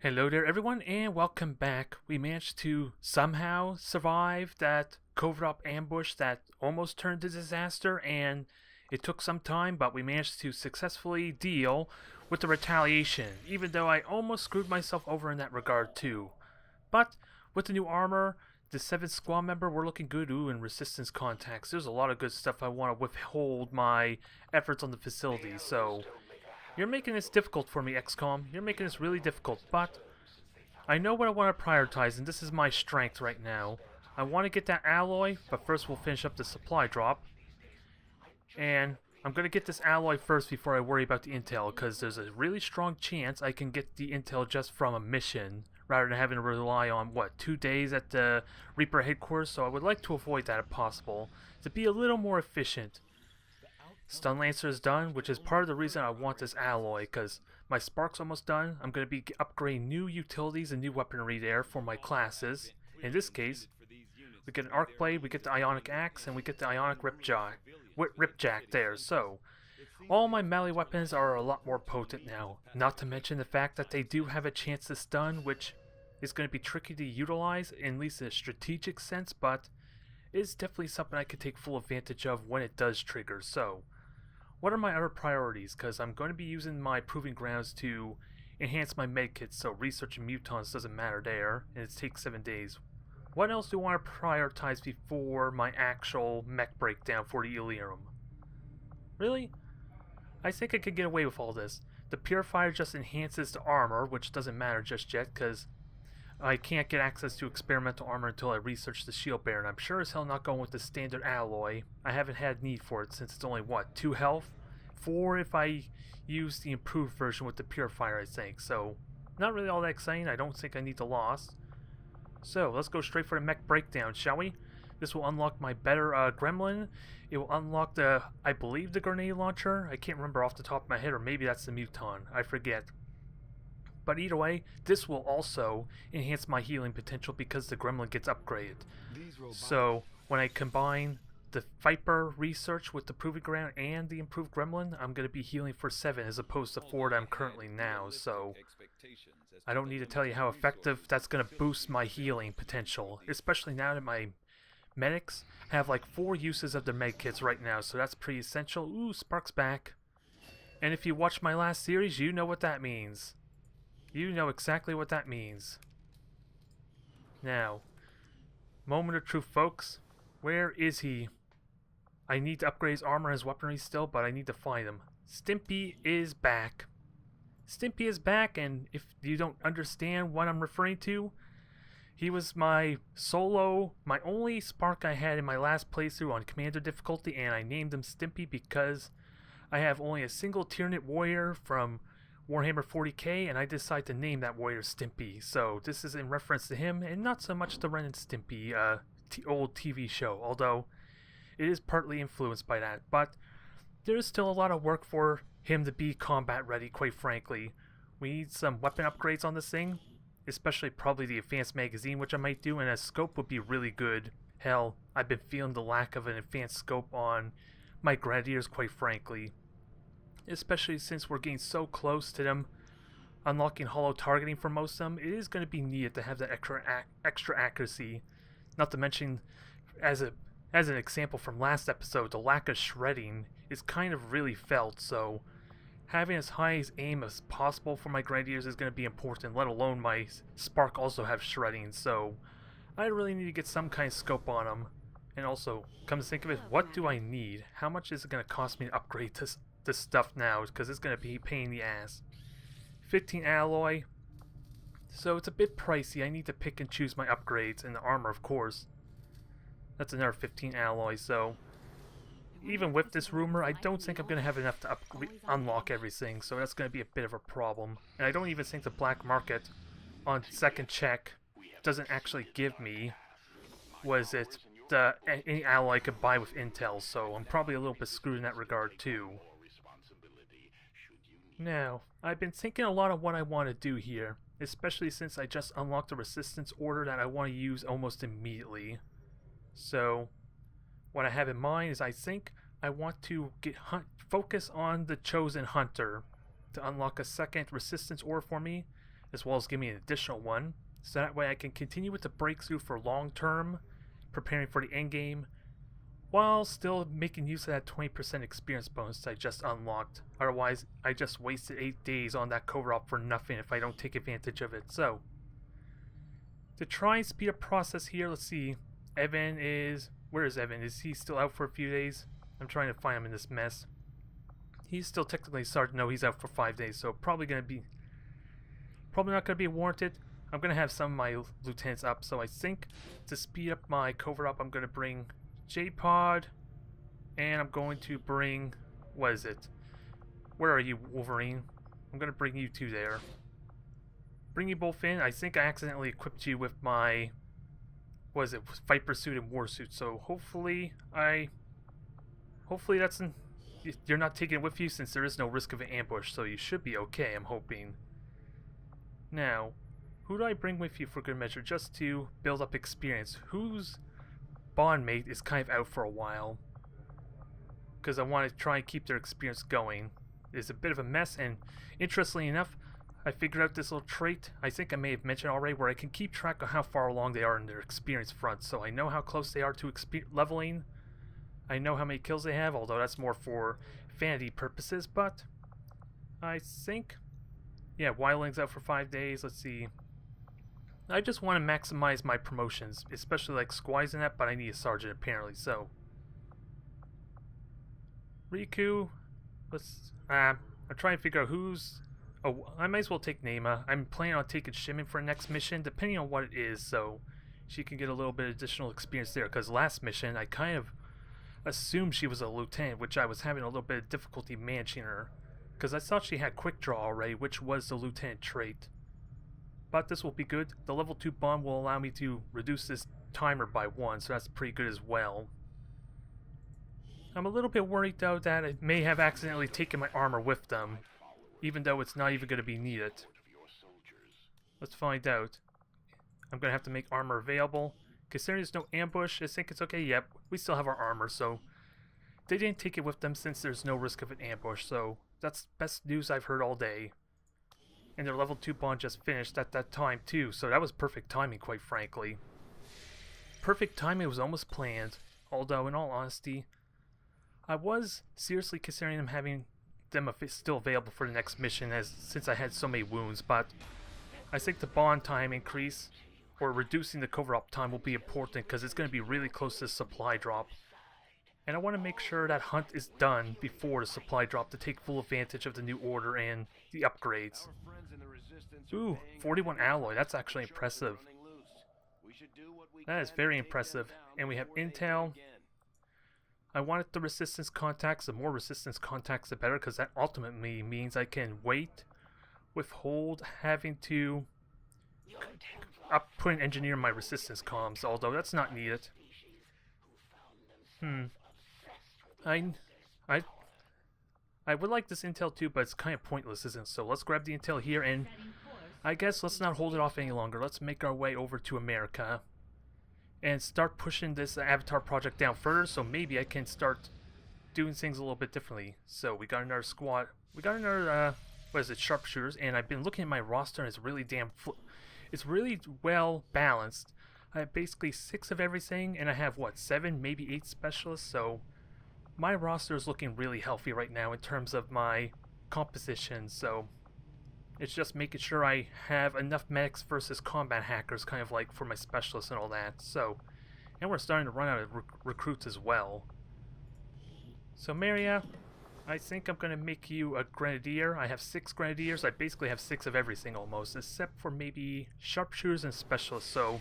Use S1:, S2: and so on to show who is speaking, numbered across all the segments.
S1: Hello there everyone and welcome back. We managed to somehow survive that covert ambush that almost turned to disaster, and it took some time, but we managed to successfully deal with the retaliation, even though I almost screwed myself over in that regard too. But with the new armor, the 7th squad member, we're looking good. Ooh, and resistance contacts. There's a lot of good stuff. I want to withhold my efforts on the facility, so you're making this difficult for me, XCOM. You're making this really difficult, but I know what I want to prioritize, and this is my strength right now. I want to get that alloy, but first we'll finish up the supply drop. And I'm going to get this alloy first before I worry about the intel, because there's a really strong chance I can get the intel just from a mission, rather than having to rely on, 2 days at the Reaper headquarters, so I would like to avoid that if possible, to be a little more efficient. Stun Lancer is done, which is part of the reason I want this alloy, because my Spark's almost done. I'm going to be upgrading new utilities and new weaponry there for my classes. In this case, we get an Arc Blade, we get the Ionic Axe, and we get the Ionic Ripjack there. So, all my melee weapons are a lot more potent now. Not to mention the fact that they do have a chance to stun, which is going to be tricky to utilize, in at least in a strategic sense, but it's definitely something I could take full advantage of when it does trigger. So, what are my other priorities? Because I'm going to be using my Proving Grounds to enhance my medkits, so researching mutants doesn't matter there, and it takes 7 days. What else do I want to prioritize before my actual mech breakdown for the Illyrium? Really? I think I could get away with all this. The Purifier just enhances the armor, which doesn't matter just yet, because I can't get access to experimental armor until I research the shield bearer, and I'm sure as hell not going with the standard alloy. I haven't had need for it since it's only, 2 health? 4 if I use the improved version with the Purifier, I think. So, not really all that exciting. I don't think I need the loss. So, let's go straight for the mech breakdown, shall we? This will unlock my better gremlin. It will unlock I believe the grenade launcher. I can't remember off the top of my head, or maybe that's the muton. I forget. But either way, this will also enhance my healing potential because the gremlin gets upgraded. So when I combine the Viper research with the Proving Ground and the improved gremlin, I'm going to be healing for 7 as opposed to 4 that I'm currently now. So I don't need to tell you how effective that's going to boost my healing potential, especially now that my medics have like 4 uses of their medkits right now, so that's pretty essential. Ooh, Spark's back. And if you watched my last series, you know what that means. You know exactly what that means. Now, moment of truth, folks. Where is he? I need to upgrade his armor and his weaponry still, but I need to find him. Stimpy is back. Stimpy is back, and if you don't understand what I'm referring to, he was my only Spark I had in my last playthrough on Commander difficulty, and I named him Stimpy because I have only a single Tyranid warrior from Warhammer 40k, and I decided to name that warrior Stimpy. So this is in reference to him, and not so much the Ren and Stimpy old TV show, although it is partly influenced by that. But there is still a lot of work for him to be combat ready, quite frankly. We need some weapon upgrades on this thing, especially probably the advanced magazine, which I might do, and a scope would be really good. Hell, I've been feeling the lack of an advanced scope on my Gladiators, quite frankly. Especially since we're getting so close to them unlocking hollow targeting for most of them, it is going to be needed to have that extra accuracy. Not to mention, as an example from last episode, the lack of shredding is kind of really felt, so having as high as aim as possible for my Gladiators is going to be important, let alone my Spark also have shredding, so I really need to get some kind of scope on them. And also, come to think of it, what do I need? How much is it going to cost me to upgrade this stuff now, because it's going to be a pain in the ass. 15 alloy, so it's a bit pricey. I need to pick and choose my upgrades, and the armor, of course. That's another 15 alloy, so even with this rumor, I don't think I'm going to have enough to unlock everything, so that's going to be a bit of a problem. And I don't even think the black market on second check doesn't actually give me, any alloy I could buy with intel, so I'm probably a little bit screwed in that regard too. Now, I've been thinking a lot of what I want to do here, especially since I just unlocked the resistance order that I want to use almost immediately. So, what I have in mind is I think I want to focus on the Chosen Hunter to unlock a second resistance order for me, as well as give me an additional one, so that way I can continue with the breakthrough for long term, preparing for the end game, while still making use of that 20% experience bonus I just unlocked. Otherwise, I just wasted 8 days on that covert for nothing if I don't take advantage of it. So, to try and speed up process here, let's see. Evan is... Where is Evan? Is he still out for a few days? I'm trying to find him in this mess. He's still technically started. No, he's out for 5 days, so probably not going to be warranted. I'm going to have some of my lieutenants up, so I think to speed up my covert up, I'm going to bring J-Pod, and I'm going to bring... What is it? Where are you, Wolverine? I'm going to bring you two there. Bring you both in. I think I accidentally equipped you with my... What is it? Viper suit and war suit, so hopefully that's... You're not taking it with you since there is no risk of an ambush, so you should be okay, I'm hoping. Now, who do I bring with you for good measure just to build up experience? Whose bond mate is kind of out for a while? Because I want to try and keep their experience going. It's a bit of a mess, and interestingly enough, I figured out this little trait, I think I may have mentioned already, where I can keep track of how far along they are in their experience front, so I know how close they are to leveling. I know how many kills they have, although that's more for vanity purposes, but I think... Yeah, Wildling's out for 5 days, let's see. I just want to maximize my promotions, especially like Squires and that, but I need a sergeant apparently, so... Riku, I'm trying to figure out who's... Oh, I might as well take Nema. I'm planning on taking Shimon for the next mission, depending on what it is, so she can get a little bit of additional experience there, because last mission I kind of assumed she was a lieutenant, which I was having a little bit of difficulty managing her, because I thought she had quick draw already, which was the lieutenant trait. But this will be good. The level 2 bond will allow me to reduce this timer by 1, so that's pretty good as well. I'm a little bit worried though that I may have accidentally taken my armor with them, even though it's not even going to be needed. Let's find out. I'm going to have to make armor available. Considering there's no ambush, I think it's okay. Yep, we still have our armor, so they didn't take it with them since there's no risk of an ambush, so that's best news I've heard all day. And their level 2 bond just finished at that time too, so that was perfect timing, quite frankly. Perfect timing was almost planned, although in all honesty, I was seriously considering them having them still available for the next mission since I had so many wounds, but I think the bond time increase, or reducing the cover-up time, will be important because it's going to be really close to the supply drop. And I want to make sure that hunt is done before the supply drop to take full advantage of the new order and the upgrades. Ooh, 41 alloy, that's actually impressive. That is very impressive. And we have intel. I wanted the resistance contacts. The more resistance contacts the better, because that ultimately means I can wait, withhold having to put an engineer in my resistance comms, although that's not needed. I would like this intel too, but it's kind of pointless, isn't it? So let's grab the intel here, and I guess let's not hold it off any longer. Let's make our way over to America and start pushing this Avatar project down further, so maybe I can start doing things a little bit differently. So we got another squad. We got another, what is it, sharpshooters, and I've been looking at my roster, and it's really it's really well balanced. I have basically 6 of everything, and I have, what, 7, maybe 8 specialists, so my roster is looking really healthy right now in terms of my composition, so it's just making sure I have enough medics versus combat hackers, kind of like for my specialists and all that. So, and we're starting to run out of recruits as well. So Maria, I think I'm going to make you a grenadier. I have 6 grenadiers. I basically have 6 of everything almost, except for maybe sharpshooters and specialists. So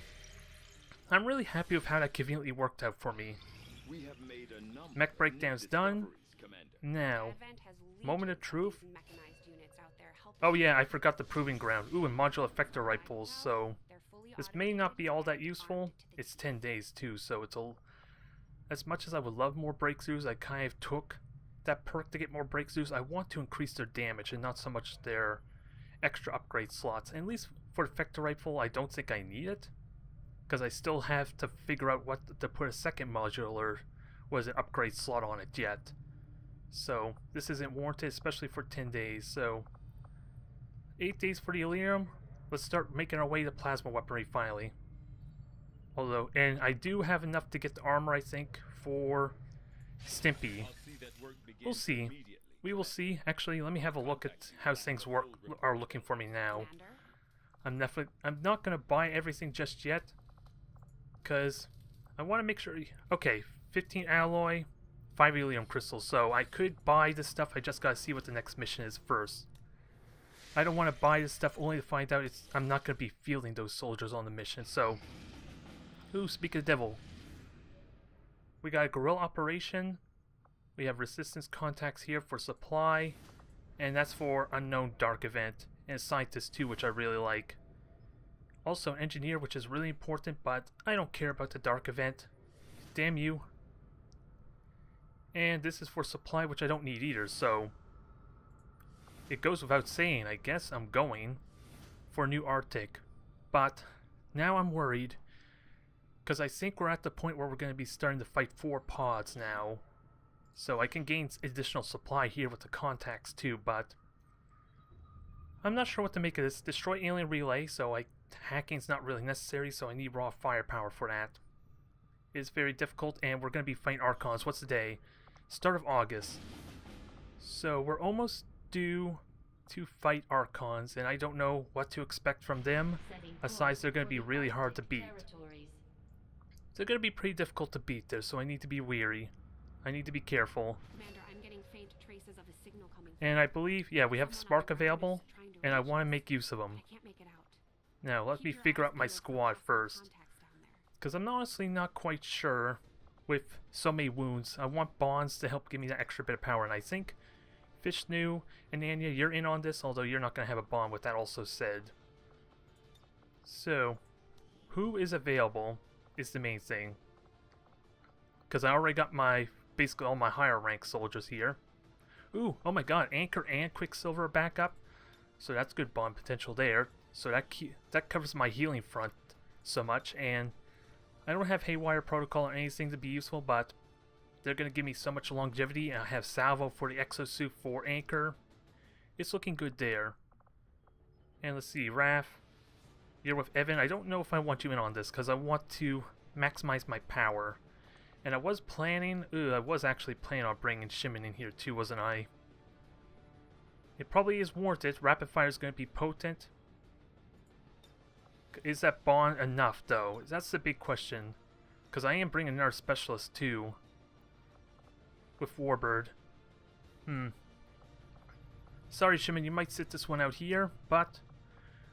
S1: I'm really happy with how that conveniently worked out for me. Mech breakdown's done. Now, moment of truth. Oh yeah, I forgot the proving ground. Ooh, and modular effector rifles, so this may not be all that useful. It's 10 days too, so it's as much as I would love more breakthroughs, I kind of took that perk to get more breakthroughs. I want to increase their damage and not so much their extra upgrade slots. And at least for the effector rifle, I don't think I need it, because I still have to figure out what to put a second modular, upgrade slot on it yet. So this isn't warranted, especially for 10 days. So 8 days for the Elerium. let's start making our way to plasma weaponry finally. Although, and I do have enough to get the armor, I think, for Stimpy. We'll see. We will see. Actually, let me have a look at how things are looking for me now. I'm not gonna buy everything just yet, cause I want to make sure. Okay, 15 alloy, 5 helium crystals. So I could buy this stuff. I just gotta see what the next mission is first. I don't want to buy this stuff only to find out I'm not gonna be fielding those soldiers on the mission. So, ooh, speak of the devil. We got a guerrilla operation. We have resistance contacts here for supply, and that's for unknown dark event, and scientist too, which I really like. Also engineer, which is really important, but I don't care about the dark event. Damn you. And this is for supply, which I don't need either, so it goes without saying, I guess I'm going for a new Arctic. But now I'm worried, because I think we're at the point where we're going to be starting to fight 4 pods now. So I can gain additional supply here with the contacts too, but I'm not sure what to make of this. Destroy alien relay, so hacking's not really necessary, so I need raw firepower for that. It's very difficult, and we're going to be fighting Archons. What's the day? Start of August. So we're almost due to fight Archons, and I don't know what to expect from them, aside they're going to be really hard to beat. They're going to be pretty difficult to beat there, so I need to be wary. I need to be careful.
S2: Commander, I'm getting faint traces of a signal coming.
S1: And I believe, yeah, we have Spark available, and I want to make use of them.
S2: I can't make it out.
S1: Now, let me figure out my squad first, because I'm honestly not quite sure with so many wounds. I want bonds to help give me that extra bit of power, and I think Fishnu and Anya, you're in on this, although you're not going to have a bond with that also said. So, who is available is the main thing, because I already got basically all my higher rank soldiers here. Ooh, oh my god, Anchor and Quicksilver back up. So that's good bond potential there. So that covers my healing front so much, and I don't have Haywire Protocol or anything to be useful, but they're going to give me so much longevity, and I have Salvo for the exosuit for Anchor. It's looking good there. And let's see, Raph, you're with Evan. I don't know if I want you in on this, because I want to maximize my power. And I was actually planning on bringing Shimon in here too, wasn't I? It probably is warranted. Rapid fire is going to be potent. Is that bond enough, though? That's the big question. Because I am bringing another specialist too. With Warbird. Sorry, Shimon, you might sit this one out here, but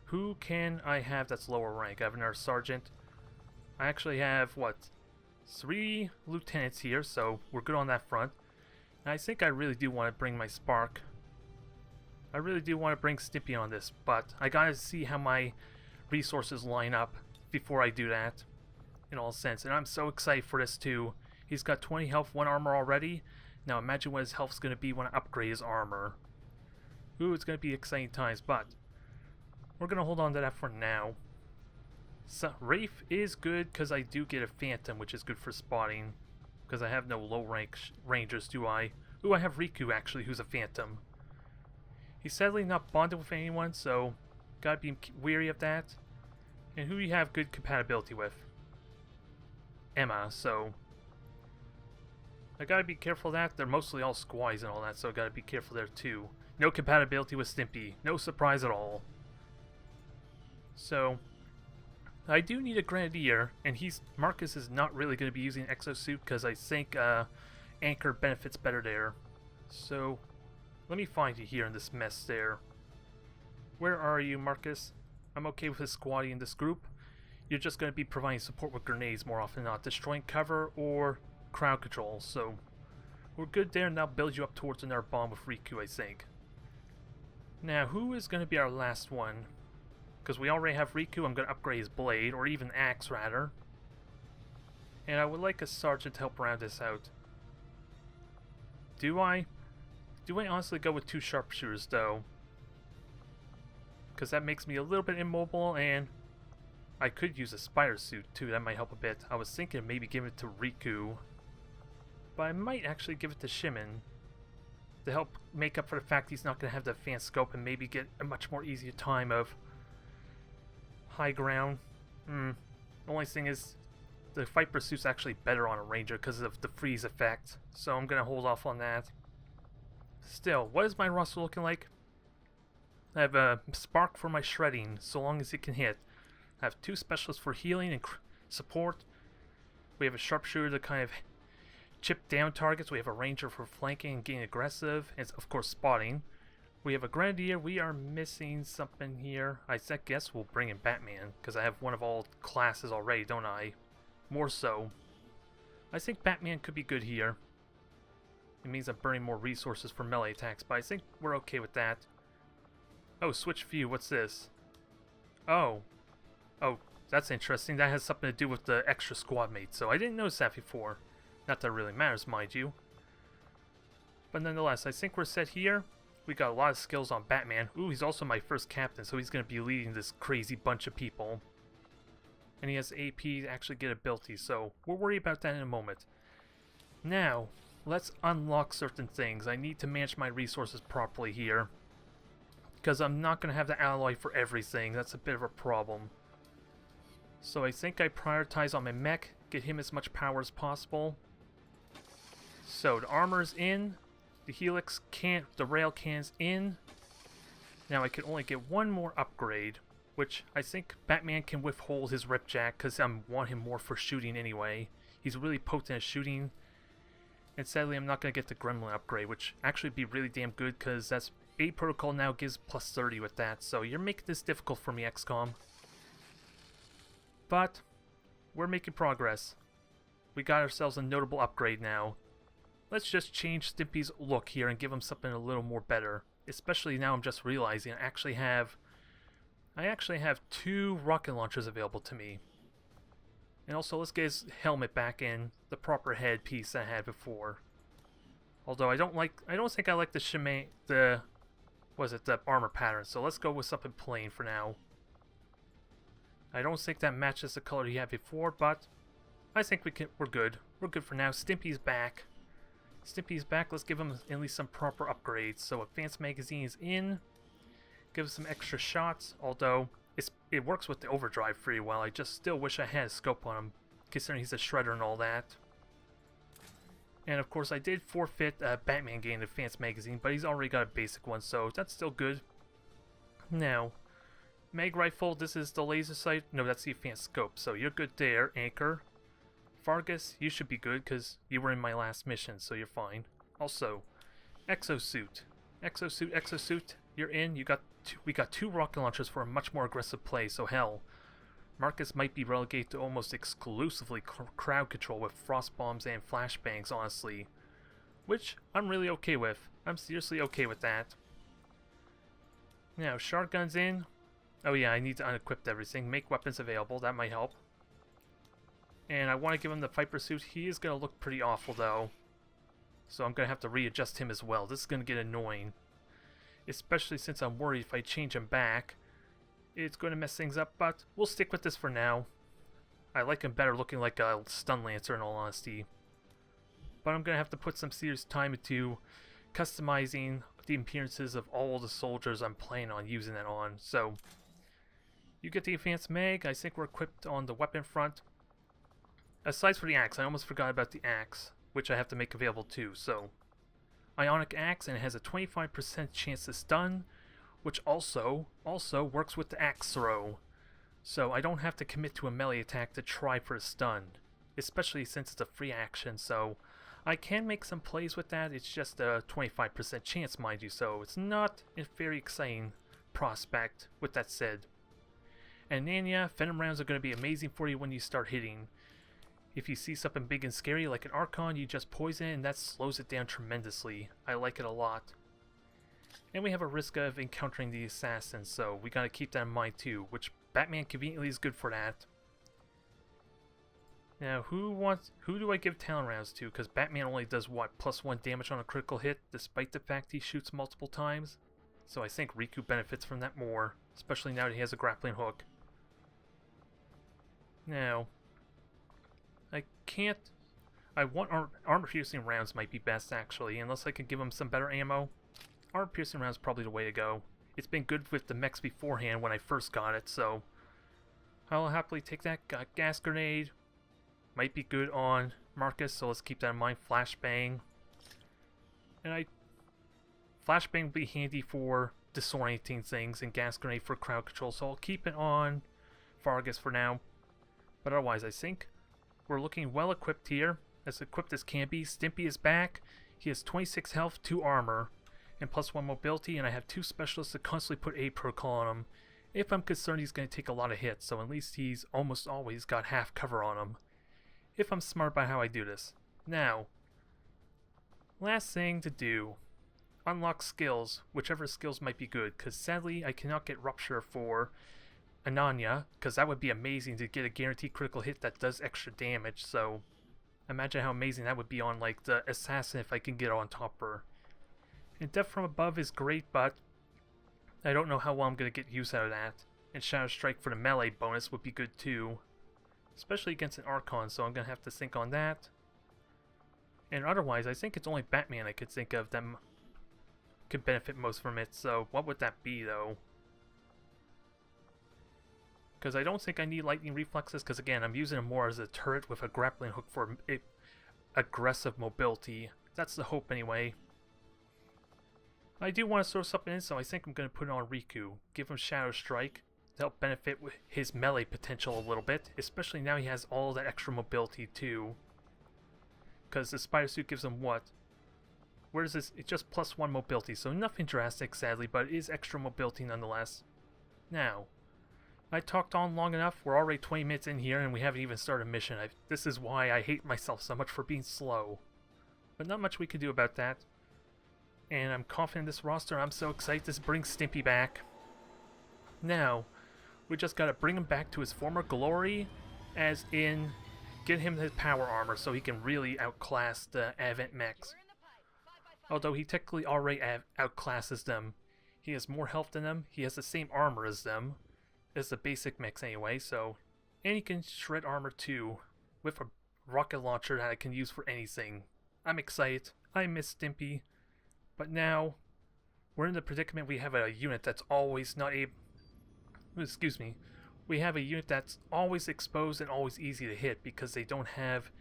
S1: who can I have that's lower rank? I have another sergeant. I actually have, what? 3 lieutenants here, so we're good on that front. And I think I really do want to bring my Spark. I really do want to bring Stimpy on this, but I gotta see how my resources line up before I do that, in all sense. And I'm so excited for this too. He's got 20 health, 1 armor already. Now imagine what his health's going to be when I upgrade his armor. Ooh, it's going to be exciting times, but we're going to hold on to that for now. So, Rafe is good because I do get a Phantom, which is good for spotting. Because I have no low rank rangers, do I? Ooh, I have Riku actually, who's a Phantom. He's sadly not bonded with anyone, so gotta be wary of that. And who do you have good compatibility with? Emma, so I gotta be careful of that. They're mostly all squaws and all that, so I gotta be careful there too. No compatibility with Stimpy. No surprise at all. So I do need a Grenadier, and Marcus is not really going to be using exosuit because I think Anchor benefits better there. So let me find you here in this mess there. Where are you, Marcus? I'm okay with his squatty in this group. You're just going to be providing support with grenades more often than not, destroying cover or crowd control. So we're good there, and now build you up towards another bomb with Riku, I think. Now, who is going to be our last one? Because we already have Riku, I'm going to upgrade his blade, or even axe rather. And I would like a sergeant to help round this out. Do I? Do I honestly go with 2 sharpshooters though? Because that makes me a little bit immobile, and I could use a spider suit too, that might help a bit. I was thinking of maybe giving it to Riku, but I might actually give it to Shimon to help make up for the fact he's not going to have the advanced scope and maybe get a much more easier time of high ground. The only thing is, the fight pursuit's actually better on a ranger because of the freeze effect, so I'm gonna hold off on that. Still, what is my roster looking like? I have a spark for my shredding, so long as it can hit. I have 2 specialists for healing and support. We have a sharpshooter to kind of chip down targets. We have a ranger for flanking and getting aggressive, and of course spotting. We have a grenadier. We are missing something here. I guess we'll bring in Batman, because I have one of all classes already, don't I? More so. I think Batman could be good here. It means I'm burning more resources for melee attacks, but I think we're okay with that. Oh, switch view, what's this? Oh, that's interesting. That has something to do with the extra squad mates, so I didn't notice that before. Not that it really matters, mind you. But nonetheless, I think we're set here. We got a lot of skills on Batman. Ooh, he's also my first captain, so he's going to be leading this crazy bunch of people. And he has AP to actually get abilities, so we'll worry about that in a moment. Now, let's unlock certain things. I need to manage my resources properly here, because I'm not going to have the alloy for everything. That's a bit of a problem. So I think I prioritize on my mech, get him as much power as possible. So the armor's in, the helix can't, the rail can's in. Now I can only get one more upgrade, which I think Batman can withhold his ripjack because I want him more for shooting anyway. He's really potent at shooting. And sadly I'm not going to get the gremlin upgrade, which actually would be really damn good because that's A protocol now gives plus 30 with that. So you're making this difficult for me, XCOM. But we're making progress. We got ourselves a notable upgrade now. Let's just change Stimpy's look here and give him something a little more better. Especially now I'm just realizing I actually have 2 rocket launchers available to me. And also let's get his helmet back in the proper headpiece I had before. Although I don't think I like the armor pattern, so let's go with something plain for now. I don't think that matches the color he had before, but I think we're good. We're good for now. Stimpy's back. Stimpy's back. Let's give him at least some proper upgrades. So advanced magazine is in. Give us some extra shots, although it works with the overdrive pretty well. I just still wish I had a scope on him, considering he's a shredder and all that. And of course I did forfeit Batman getting the advanced magazine, but he's already got a basic one, so that's still good. Now, mag rifle, this is the laser sight. No, that's the advanced scope, so you're good there. Anchor. Fargus, you should be good because you were in my last mission, so you're fine. Also, exosuit. Exosuit, you're in. We got 2 rocket launchers for a much more aggressive play, so hell, Marcus might be relegated to almost exclusively crowd control with frost bombs and flashbangs, honestly. Which I'm really okay with. I'm seriously okay with that. Now, shotguns in. Oh yeah, I need to unequip everything. Make weapons available, that might help. And I want to give him the fight pursuit. He is going to look pretty awful though. So I'm going to have to readjust him as well. This is going to get annoying. Especially since I'm worried if I change him back, it's going to mess things up, but we'll stick with this for now. I like him better looking like a stun lancer in all honesty. But I'm going to have to put some serious time into customizing the appearances of all the soldiers I'm planning on using that on. So, you get the advanced mag. I think we're equipped on the weapon front. Aside for the axe, I almost forgot about the axe, which I have to make available too. So, Ionic Axe, and it has a 25% chance to stun, which also works with the axe throw. So I don't have to commit to a melee attack to try for a stun, especially since it's a free action, so I can make some plays with that. It's just a 25% chance, mind you, so it's not a very exciting prospect, with that said. And then yeah, Venom rounds are going to be amazing for you when you start hitting. If you see something big and scary like an Archon, you just poison it and that slows it down tremendously. I like it a lot. And we have a risk of encountering the assassins, so we gotta keep that in mind too, which Batman conveniently is good for that. Now, who do I give talent rounds to? Because Batman only does what, +1 damage on a critical hit, despite the fact he shoots multiple times? So I think Riku benefits from that more, especially now that he has a grappling hook. Now, I want armor-piercing rounds might be best, actually, unless I can give him some better ammo. Armor-piercing rounds is probably the way to go. It's been good with the mechs beforehand when I first got it, so I'll happily take that. Gas grenade. Might be good on Marcus, so let's keep that in mind. Flashbang. And Flashbang will be handy for disorienting things, and gas grenade for crowd control, so I'll keep it on Vargas for now. But otherwise, I think we're looking well equipped here. As equipped as can be. Stimpy is back. He has 26 health, 2 armor, and +1 mobility, and I have 2 specialists that constantly put a protocol on him. If I'm concerned he's going to take a lot of hits, so at least he's almost always got half cover on him. If I'm smart about how I do this. Now, last thing to do. Unlock skills, whichever skills might be good, because sadly I cannot get Rupture for Ananya, because that would be amazing to get a guaranteed critical hit that does extra damage, so imagine how amazing that would be on like the Assassin if I can get on top of her. And Death from Above is great, but I don't know how well I'm going to get use out of that. And Shadow Strike for the melee bonus would be good too, especially against an Archon, so I'm going to have to think on that. And otherwise, I think it's only Batman I could think of that could benefit most from it, so what would that be though? Because I don't think I need lightning reflexes, because again, I'm using it more as a turret with a grappling hook for aggressive mobility. That's the hope anyway. I do want to throw something in, so I think I'm going to put it on Riku. Give him Shadow Strike to help benefit with his melee potential a little bit, especially now he has all that extra mobility too. Because the spider suit gives him what? Where is this? It's just +1 mobility, so nothing drastic sadly, but it is extra mobility nonetheless. Now, I talked on long enough. We're already 20 minutes in here and we haven't even started a mission. This is why I hate myself so much for being slow. But not much we can do about that. And I'm confident in this roster. I'm so excited to bring Stimpy back. Now, we just gotta bring him back to his former glory, as in get him his power armor so he can really outclass the Advent mechs. Although he technically already outclasses them. He has more health than them, he has the same armor as them, as the basic mechs anyway, so... And he can shred armor too, with a rocket launcher that I can use for anything. I'm excited, I miss Stimpy, but now, we're in the predicament we have a unit that's always not able... Excuse me. We have a unit that's always exposed and always easy to hit because they don't have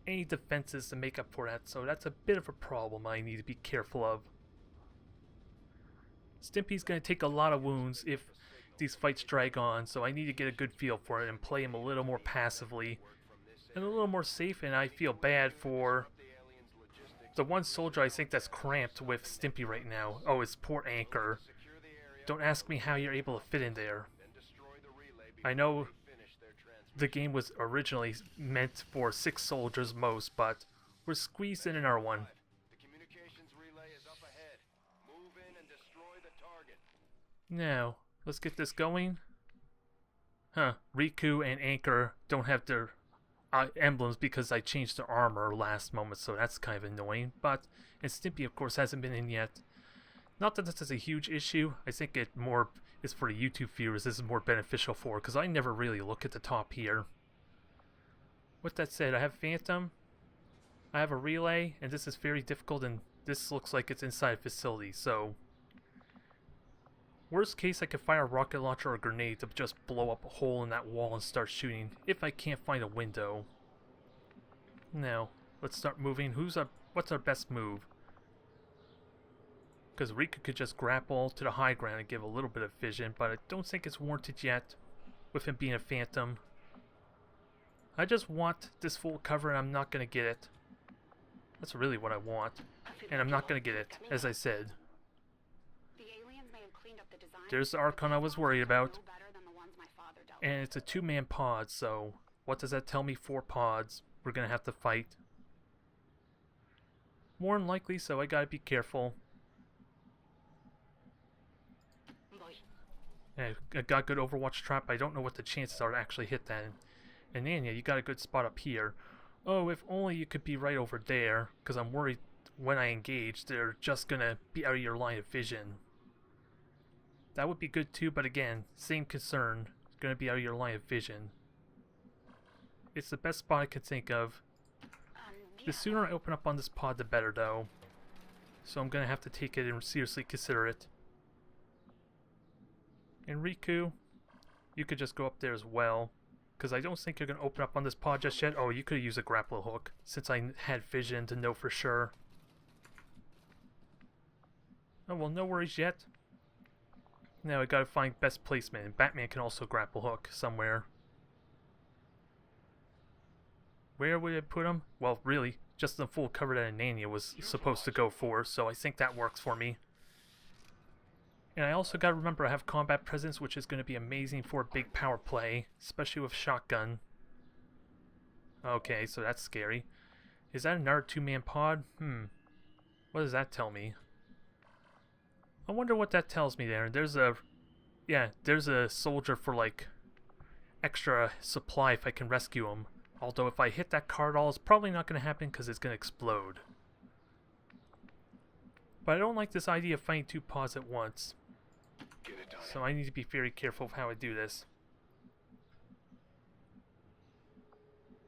S1: any defenses to make up for that, so that's a bit of a problem I need to be careful of. Stimpy's going to take a lot of wounds if these fights drag on, so I need to get a good feel for it and play him a little more passively and a little more safe, and I feel bad for the one soldier I think that's cramped with Stimpy right now. Oh, it's poor Anchor. Don't ask me how you're able to fit in there. I know the game was originally meant for 6 soldiers most, but we're squeezed in our one. Now, let's get this going. Riku and Anchor don't have their emblems because I changed their armor last moment, so that's kind of annoying. But, and Stimpy of course hasn't been in yet. Not that this is a huge issue, I think it more is for the YouTube viewers this is more beneficial for, because I never really look at the top here. With that said, I have Phantom, I have a relay, and this is very difficult, and this looks like it's inside a facility, so... Worst case, I could fire a rocket launcher or a grenade to just blow up a hole in that wall and start shooting, if I can't find a window. Now, let's start moving. What's our best move? Because Riku could just grapple to the high ground and give a little bit of vision, but I don't think it's warranted yet with him being a Phantom. I just want this full cover and I'm not going to get it. That's really what I want. And I'm not going to get it, as I said. There's the Archon I was worried about. And it's a 2-man pod, so what does that tell me? 4 pods. We're going to have to fight. More than likely, so I gotta be careful. I got good Overwatch trap. I don't know what the chances are to actually hit that. And Anya, you got a good spot up here. Oh, if only you could be right over there, because I'm worried when I engage, they're just gonna be out of your line of vision. That would be good too, but again, same concern. It's gonna be out of your line of vision. It's the best spot I could think of. The sooner I open up on this pod, the better though. So I'm gonna have to take it and seriously consider it. And Riku, You could just go up there as well. Because I don't think you're going to open up on this pod just yet. Oh, you could use a grapple hook. Since I had vision to know for sure. Oh, well, no worries yet. Now I gotta find best placement. And Batman can also grapple hook somewhere. Where would it put him? Well, really, just the full cover that Anania was supposed to go for. So I think that works for me. And I also gotta remember I have combat presence, which is gonna be amazing for a big power play, especially with shotgun. Okay, so that's scary. Is that another two-man pod? What does that tell me? I wonder what that tells me there. There's a soldier for like extra supply if I can rescue him. Although if I hit that card all, it's probably not gonna happen because it's gonna explode. But I don't like this idea of fighting two pods at once. So I need to be very careful of how I do this.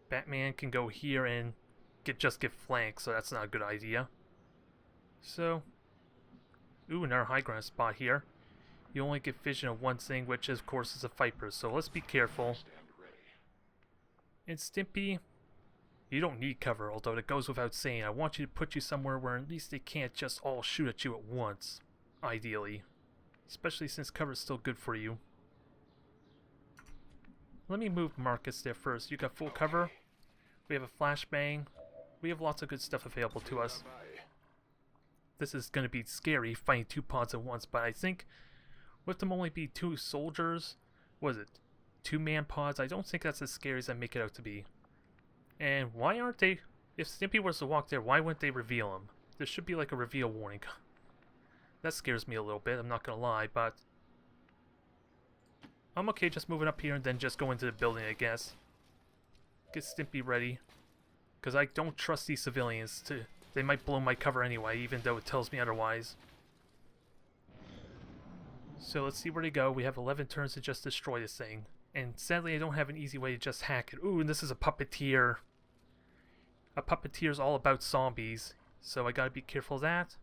S1: Batman can go here and just get flanked, so that's not a good idea. So, ooh, another high ground spot here. You only get vision of one thing, which of course is a Viper, so let's be careful. And Stimpy, you don't need cover, although it goes without saying. I want you to put you somewhere where at least they can't just all shoot at you at once, ideally. Especially since cover is still good for you. Let me move Marcus there first. You got full cover. We have a flashbang. We have lots of good stuff available to us. This is going to be scary, fighting two pods at once, but I think with them only be two soldiers, what is it, two-man pods, I don't think that's as scary as I make it out to be. And why aren't they, if Stimpy was to walk there, why wouldn't they reveal him? There should be like a reveal warning. That scares me a little bit, I'm not gonna lie, but I'm okay just moving up here and then just go into the building, I guess. Get Stimpy ready. Because I don't trust these civilians to... They might blow my cover anyway, even though it tells me otherwise. So let's see where they go. We have 11 turns to just destroy this thing. And sadly, I don't have an easy way to just hack it. Ooh, and this is a puppeteer. A puppeteer's all about zombies. So I gotta be careful of that.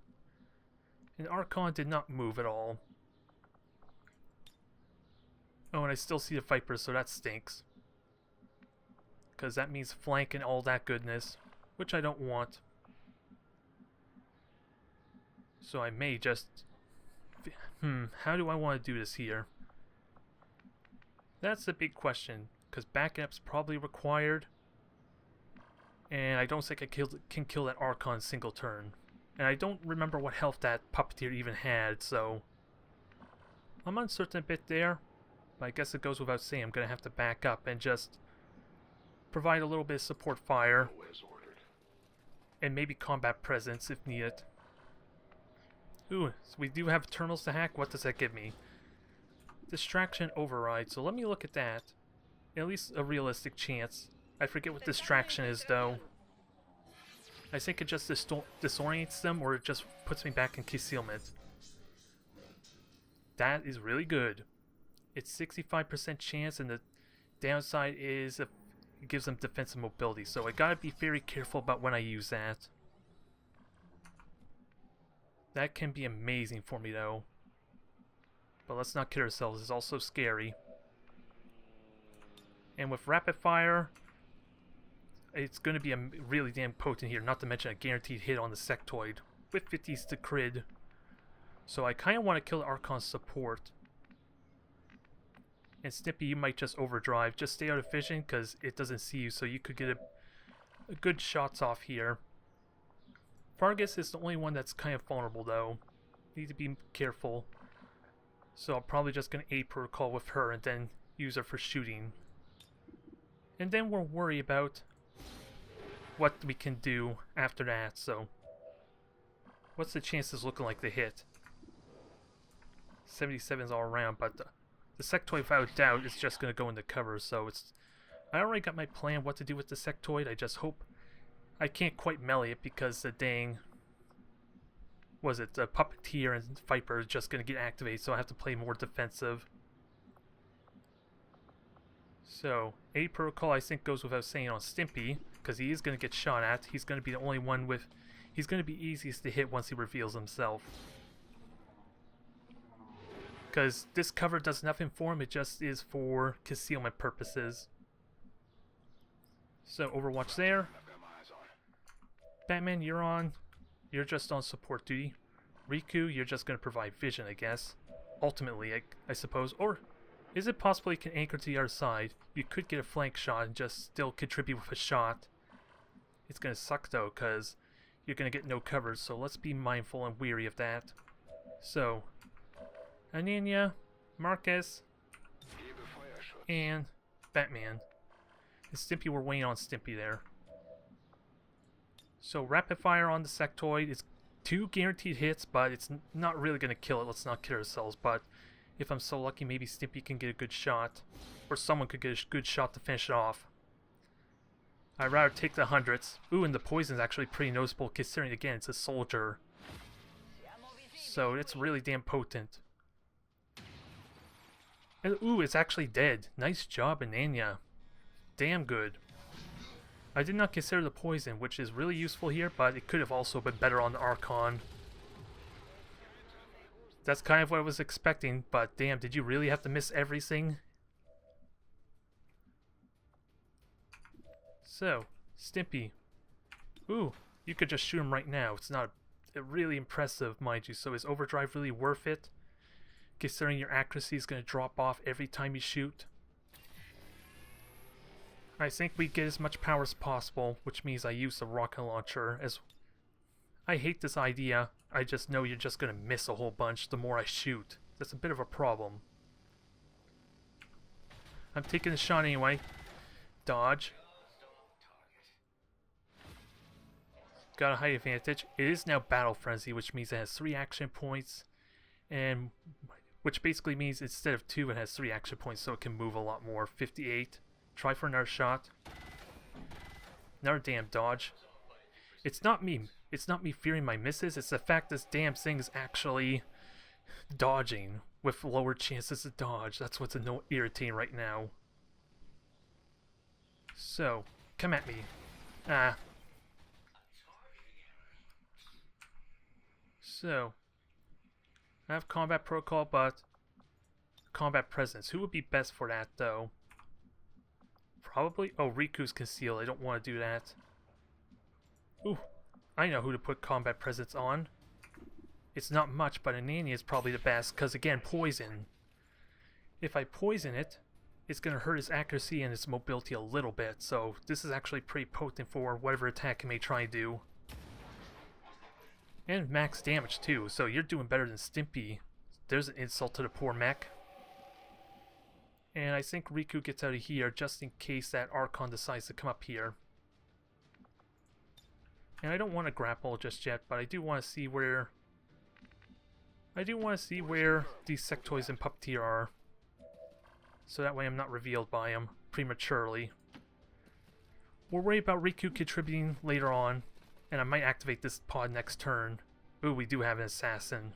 S1: And Archon did not move at all. Oh, and I still see the Viper, so that stinks. Because that means flank and all that goodness. Which I don't want. So I may just... how do I want to do this here? That's the big question. Because backup's probably required. And I don't think I can kill that Archon single turn. And I don't remember what health that puppeteer even had, so... I'm uncertain a bit there. But I guess it goes without saying I'm going to have to back up and just... provide a little bit of support fire. And maybe combat presence if needed. Ooh, so we do have terminals to hack. What does that give me? Distraction override. So let me look at that. At least a realistic chance. I forget what distraction is though. I think it just disorients them or it just puts me back in concealment. That is really good. It's 65% chance and the downside is it gives them defensive mobility. So I gotta be very careful about when I use that. That can be amazing for me though. But let's not kid ourselves, it's also scary. And with rapid fire, it's going to be really damn potent here, not to mention a guaranteed hit on the sectoid. With 50s to crit. So I kind of want to kill the Archon's support. And Stimpy, you might just overdrive. Just stay out of vision because it doesn't see you, so you could get a good shots off here. Vargas is the only one that's kind of vulnerable though. Need to be careful. So I'm probably just going to A protocol with her and then use her for shooting. And then we'll worry about what we can do after that, so... What's the chances looking like the hit? 77s all around, but the sectoid without doubt is just going to go into cover, so it's... I already got my plan what to do with the sectoid, I just hope... I can't quite melee it because the dang... Was it the puppeteer and Viper is just going to get activated, so I have to play more defensive. So, A protocol I think goes without saying on Stimpy, because he is going to get shot at. He's going to be the only one with... He's going to be easiest to hit once he reveals himself. Because this cover does nothing for him, it just is for concealment purposes. So Overwatch there. Batman, you're on. You're just on support duty. Riku, you're just going to provide vision, I guess. Ultimately, I suppose. Or is it possible you can anchor to the other side? You could get a flank shot and just still contribute with a shot. It's going to suck though, because you're going to get no cover, so let's be mindful and weary of that. So, Ananya, Marcus, and Batman. And Stimpy, we're waiting on Stimpy there. So rapid fire on the sectoid. It's 2 guaranteed hits, but it's not really going to kill it. Let's not kid ourselves, but if I'm so lucky, maybe Stimpy can get a good shot. Or someone could get a good shot to finish it off. I'd rather take the hundreds. Ooh, and the poison's actually pretty noticeable considering, again, it's a soldier. So it's really damn potent. And ooh, it's actually dead. Nice job, Ananya. Damn good. I did not consider the poison, which is really useful here, but it could have also been better on the Archon. That's kind of what I was expecting, but damn, did you really have to miss everything? So, Stimpy. Ooh, you could just shoot him right now. It's not really impressive, mind you, so is overdrive really worth it? Considering your accuracy is going to drop off every time you shoot. I think we get as much power as possible, which means I use the rocket launcher as... I hate this idea. I just know you're just going to miss a whole bunch the more I shoot. That's a bit of a problem. I'm taking a shot anyway. Dodge. Got a height advantage. It is now Battle Frenzy, which means it has 3 action points. And which basically means instead of 2, it has 3 action points, so it can move a lot more. 58. Try for another shot. Another damn dodge. It's not me fearing my misses, it's the fact this damn thing is actually dodging with lower chances to dodge. That's what's irritating right now. So, come at me. Ah. So, I have combat protocol, but combat presence. Who would be best for that, though? Probably... Oh, Riku's concealed. I don't want to do that. Ooh, I know who to put combat presence on. It's not much, but Ananya is probably the best, because again, poison. If I poison it, it's going to hurt its accuracy and its mobility a little bit, so this is actually pretty potent for whatever attack it may try and do. And max damage too, so you're doing better than Stimpy. There's an insult to the poor mech. And I think Riku gets out of here just in case that Archon decides to come up here. And I don't want to grapple just yet, but I do want to see where... these sectoids and Puppeteer are. So that way I'm not revealed by them prematurely. We'll worry about Riku contributing later on. And I might activate this pod next turn. Ooh, we do have an assassin.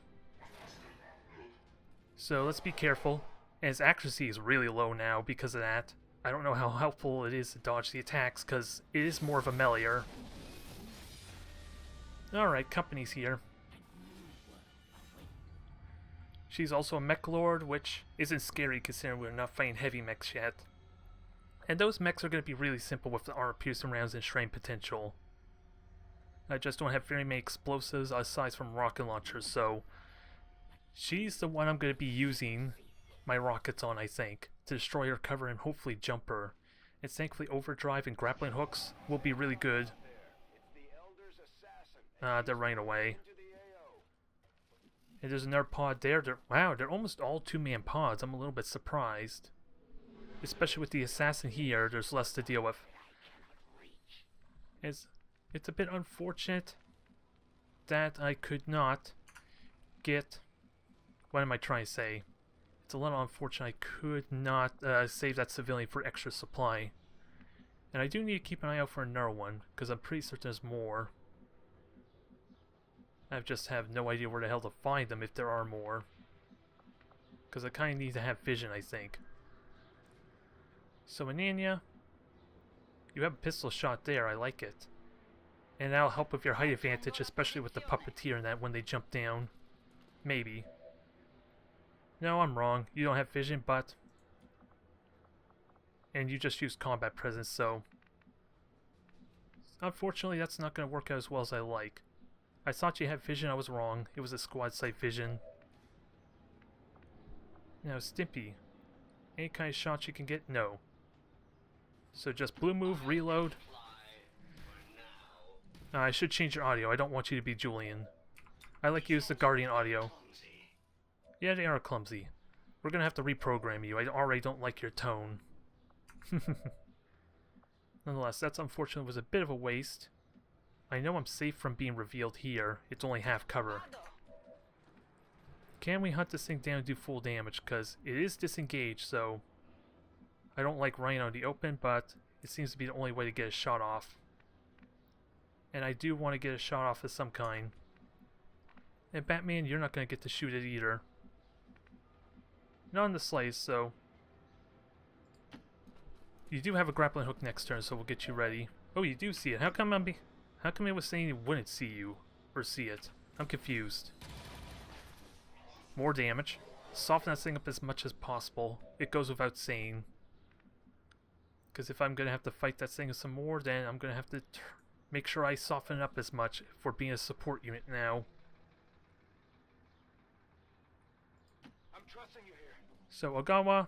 S1: So let's be careful. And his accuracy is really low now because of that. I don't know how helpful it is to dodge the attacks because it is more of a meleeer. Alright, Company's here. She's also a mech lord, which isn't scary considering we're not fighting heavy mechs yet. And those mechs are going to be really simple with the armor-piercing rounds and strain potential. I just don't have very many explosives aside from rocket launchers, so she's the one I'm going to be using my rockets on, I think, to destroy her cover and hopefully jump her. And thankfully overdrive and grappling hooks will be really good. They're running away. And there's another pod there. Wow, they're almost all 2-man pods. I'm a little bit surprised. Especially with the assassin here, there's less to deal with. It's a bit unfortunate that I could not get... What am I trying to say? It's a little unfortunate I could not save that civilian for extra supply. And I do need to keep an eye out for another one, because I'm pretty certain there's more. I just have no idea where the hell to find them if there are more. Because I kind of need to have vision, I think. So Ananya, you have a pistol shot there, I like it. And that'll help with your height advantage, especially with the Puppeteer and that when they jump down. Maybe. No, I'm wrong. You don't have vision, but... And you just use combat presence, so... Unfortunately, that's not going to work out as well as I like. I thought you had vision, I was wrong. It was a squad sight vision. Now, Stimpy. Any kind of shot you can get? No. So just blue move, reload. I should change your audio. I don't want you to be Julian. I like to use the Guardian audio. Yeah, they are clumsy. We're gonna have to reprogram you. I already don't like your tone. Nonetheless, that's unfortunate. Was a bit of a waste. I know I'm safe from being revealed here. It's only half cover. Can we hunt this thing down and do full damage? Because it is disengaged, so... I don't like running out in the open, but it seems to be the only way to get a shot off. And I do want to get a shot off of some kind. And Batman, you're not going to get to shoot it either. Not on the slice, so... You do have a grappling hook next turn, so we'll get you ready. Oh, you do see it. How come it was saying it wouldn't see you? Or see it? I'm confused. More damage. Soften that thing up as much as possible. It goes without saying. Because if I'm going to have to fight that thing some more, then I'm going to have to make sure I soften it up as much for being a support unit now.
S3: I'm trusting you here.
S1: So, Ogawa,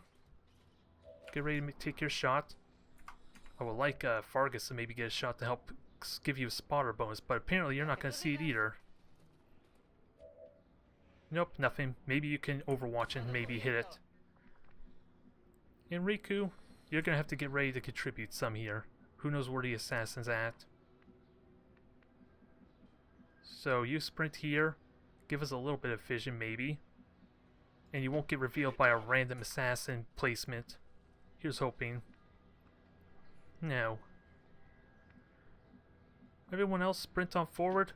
S1: get ready to take your shot. I would like Fargus to maybe get a shot to help give you a spotter bonus, but apparently you're not going to see it either. Nope, nothing. Maybe you can overwatch and maybe hit it. And Riku, you're going to have to get ready to contribute some here. Who knows where the assassin's at. So you sprint here. Give us a little bit of vision maybe. And you won't get revealed by a random assassin placement. Here's hoping. No. Everyone else sprint on forward.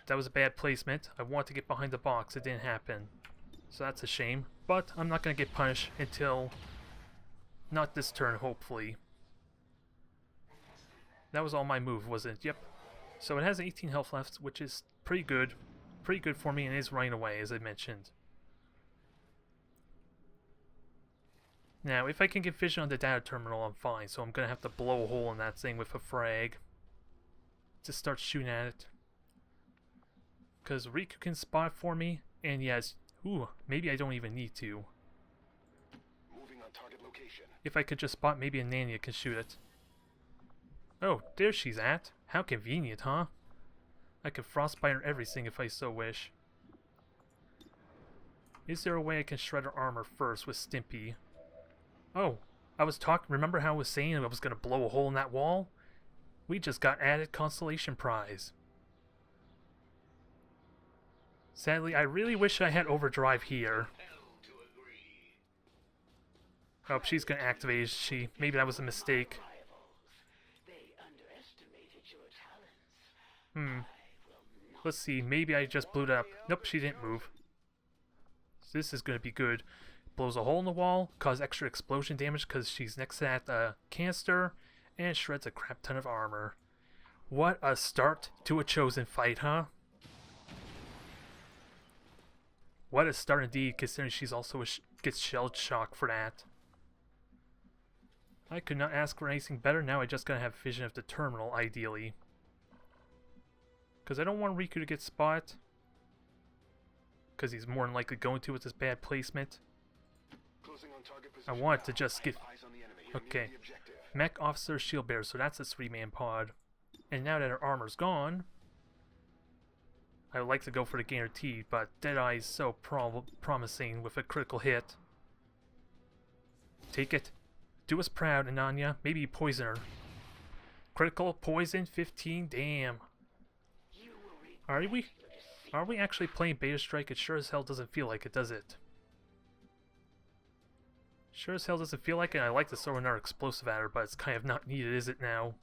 S1: That was a bad placement. I want to get behind the box. It didn't happen. So that's a shame. But I'm not going to get punished until... Not this turn, hopefully. That was all my move, wasn't it? Yep. So it has 18 health left, which is pretty good. Pretty good for me, and it is running away, as I mentioned. Now, if I can get vision on the data terminal, I'm fine. So I'm going to have to blow a hole in that thing with a frag. To start shooting at it. Because Riku can spot it for me, and yes, ooh, maybe I don't even need to.
S3: Moving on target location.
S1: If I could just spot, maybe a Nanya can shoot it. Oh, there she's at. How convenient, huh? I could frostbite her everything if I so wish. Is there a way I can shred her armor first with Stimpy? Oh, I was talking. Remember how I was saying I was going to blow a hole in that wall? We just got added consolation prize. Sadly, I really wish I had overdrive here. Oh, she's gonna activate, is she? Maybe that was a mistake. Let's see, maybe I just blew it up. Nope, she didn't move. So this is gonna be good. Blows a hole in the wall, cause extra explosion damage because she's next to that canister, and shreds a crap ton of armor. What a start to a Chosen fight, huh? What a start indeed, considering she's also gets shell shock for that. I could not ask for anything better. Now I just gotta have vision of the terminal, ideally. Because I don't want Riku to get spot. Because he's more than likely going to with this bad placement. I want to just get... Okay. Mech Officer Shield Bearer, so that's a 3-man pod. And now that her armor's gone... I would like to go for the guaranteed, but Deadeye is so promising with a critical hit. Take it. Do us proud, Ananya. Maybe you poison her. Critical poison 15. Damn. Are we actually playing Beta Strike? It sure as hell doesn't feel like it, does it? Sure as hell doesn't feel like it. I like to throw another explosive at her, but it's kind of not needed, is it now?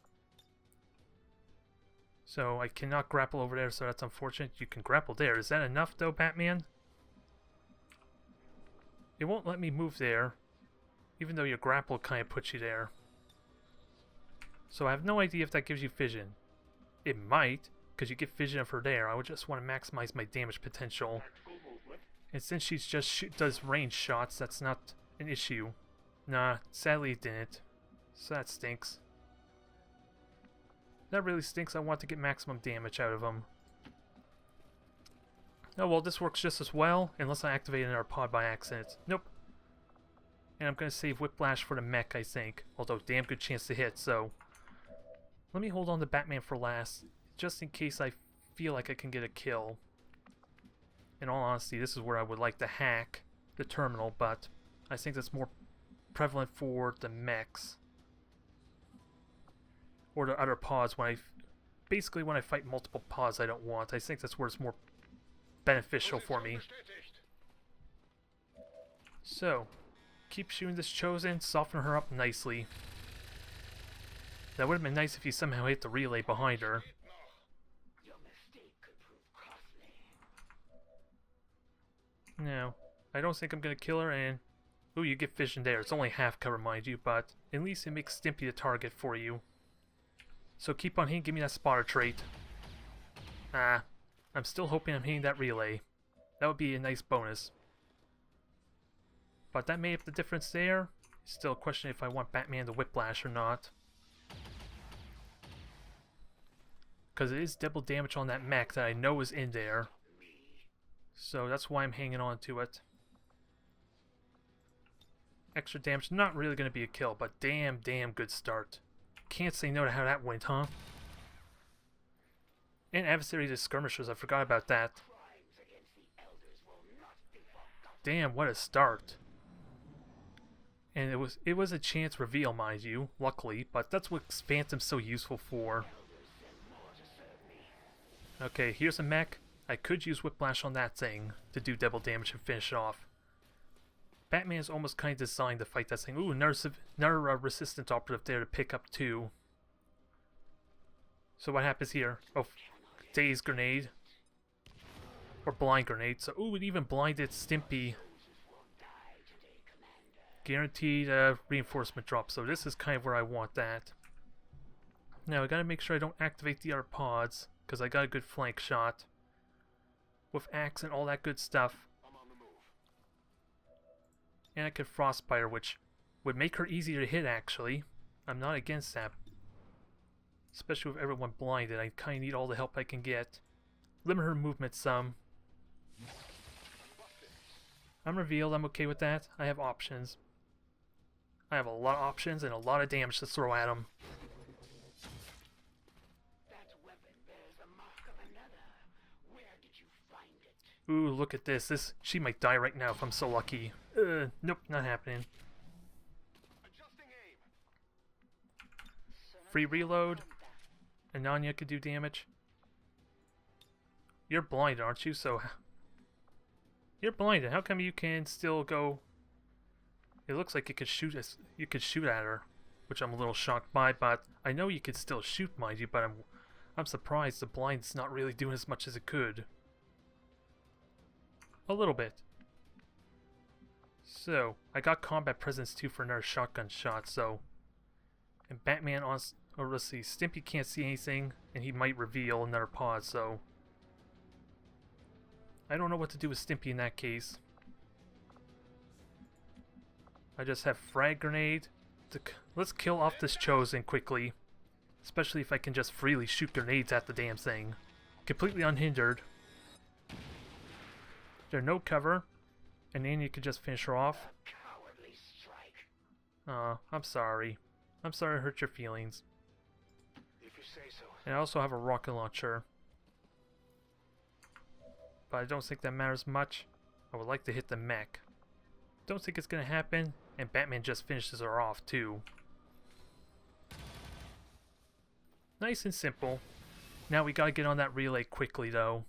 S1: So I cannot grapple over there, so that's unfortunate. You can grapple there. Is that enough, though, Batman? It won't let me move there, even though your grapple kind of puts you there. So I have no idea if that gives you vision. It might, because you get vision of her there. I would just want to maximize my damage potential. And since she's just does range shots, that's not an issue. Nah, sadly it didn't. So that stinks. That really stinks. I want to get maximum damage out of him. Oh well, this works just as well, unless I activate another pod by accident. Nope. And I'm going to save Whiplash for the mech, I think. Although, damn good chance to hit, so... Let me hold on to Batman for last, just in case I feel like I can get a kill. In all honesty, this is where I would like to hack the terminal, but I think that's more prevalent for the mechs. Or the other pods when basically when I fight multiple pods I don't want. I think that's where it's more beneficial for me. So, keep shooting this Chosen, soften her up nicely. That would have been nice if you somehow hit the relay behind her. No, I don't think I'm gonna kill her, and... Ooh, you get vision there. It's only half cover, mind you, but at least it makes Stimpy the target for you. So keep on hitting, give me that spotter trait. Ah, I'm still hoping I'm hitting that relay. That would be a nice bonus. But that made up the difference there. Still a question if I want Batman to Whiplash or not. Because it is double damage on that mech that I know is in there. So that's why I'm hanging on to it. Extra damage, not really going to be a kill, but damn good start. Can't say no to how that went, huh? And adversary to skirmishers, I forgot about that. Damn, what a start. And it was a chance reveal, mind you, luckily, but that's what Phantom's so useful for. Okay, here's a mech. I could use Whiplash on that thing to do double damage and finish it off. Batman is almost kind of designed to fight that thing. Ooh, another resistant operative there to pick up too. So what happens here? Oh, Daze Grenade. Or Blind Grenade. So, ooh, it even blinded Stimpy. Guaranteed reinforcement drop. So this is kind of where I want that. Now, I gotta make sure I don't activate the other pods, because I got a good flank shot. With axe and all that good stuff. And I could Frostbite her, which would make her easier to hit, actually. I'm not against that. Especially with everyone blinded, I kind of need all the help I can get. Limit her movement some. I'm revealed, I'm okay with that. I have options. I have a lot of options and a lot of damage to throw at them. Ooh, look at this. She might die right now if I'm so lucky. Nope, not happening. Free reload. Ananya could do damage. You're blinded, aren't you? So you're blinded. How come you can still go? It looks like you could shoot us. You could shoot at her, which I'm a little shocked by. But I know you could still shoot, mind you. But I'm surprised the blind's not really doing as much as it could. A little bit. So, I got combat presence too for another shotgun shot, so... And Batman on... Or let's see, Stimpy can't see anything, and he might reveal another pod, so... I don't know what to do with Stimpy in that case. I just have Frag Grenade. Let's kill off this Chosen quickly. Especially if I can just freely shoot grenades at the damn thing. Completely unhindered. There's no cover, and then you could just finish her off. I'm sorry. I'm sorry I hurt your feelings.
S3: If you say so.
S1: And I also have a rocket launcher. But I don't think that matters much. I would like to hit the mech. Don't think it's gonna happen, and Batman just finishes her off too. Nice and simple. Now we gotta get on that relay quickly though.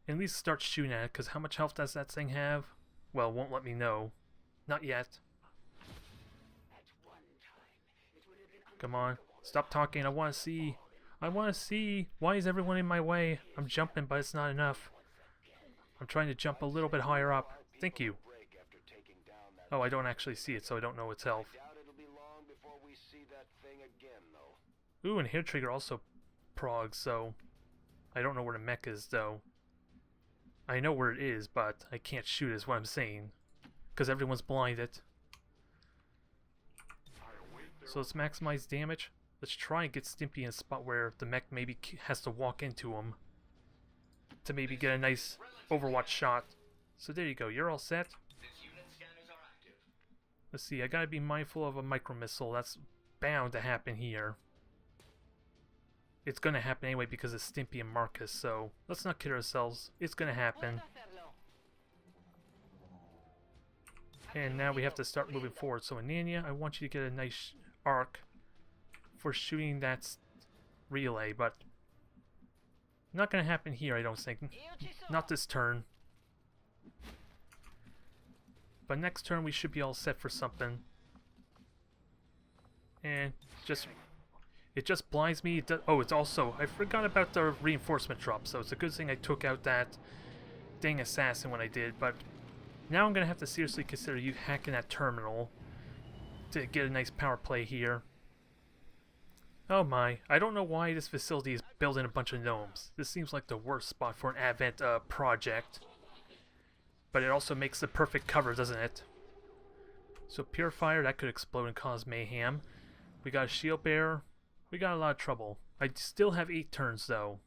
S1: At least start shooting at it, because how much health does that thing have? Well, it won't let me know. Not yet. Come on. Stop talking. I want to see. I want to see. Why is everyone in my way? I'm jumping, but it's not enough. I'm trying to jump a little bit higher up. Thank you. Oh, I don't actually see it, so I don't know its health. Ooh, and Hair Trigger also progs, so... I don't know where the mech is, though. I know where it is, but I can't shoot is what I'm saying. Because everyone's blinded. So let's maximize damage. Let's try and get Stimpy in a spot where the mech maybe has to walk into him. To maybe get a nice Overwatch shot. So there you go, you're all set. Let's see, I gotta be mindful of a micro missile. That's bound to happen here. It's gonna happen anyway because of Stimpy and Marcus, so let's not kid ourselves. It's gonna happen. And now we have to start moving forward. So Anania, I want you to get a nice arc for shooting that relay, but not gonna happen here, I don't think. Not this turn. But next turn we should be all set for something. And it just blinds me. Oh, it's also, I forgot about the reinforcement drop, so it's a good thing I took out that dang assassin when I did, but now I'm gonna have to seriously consider you hacking that terminal to get a nice power play here. Oh my, I don't know why this facility is building a bunch of gnomes. This seems like the worst spot for an Advent project. But it also makes the perfect cover, doesn't it? So Purifier, that could explode and cause mayhem. We got a Shield Bearer. We got a lot of trouble. I still have 8 turns though.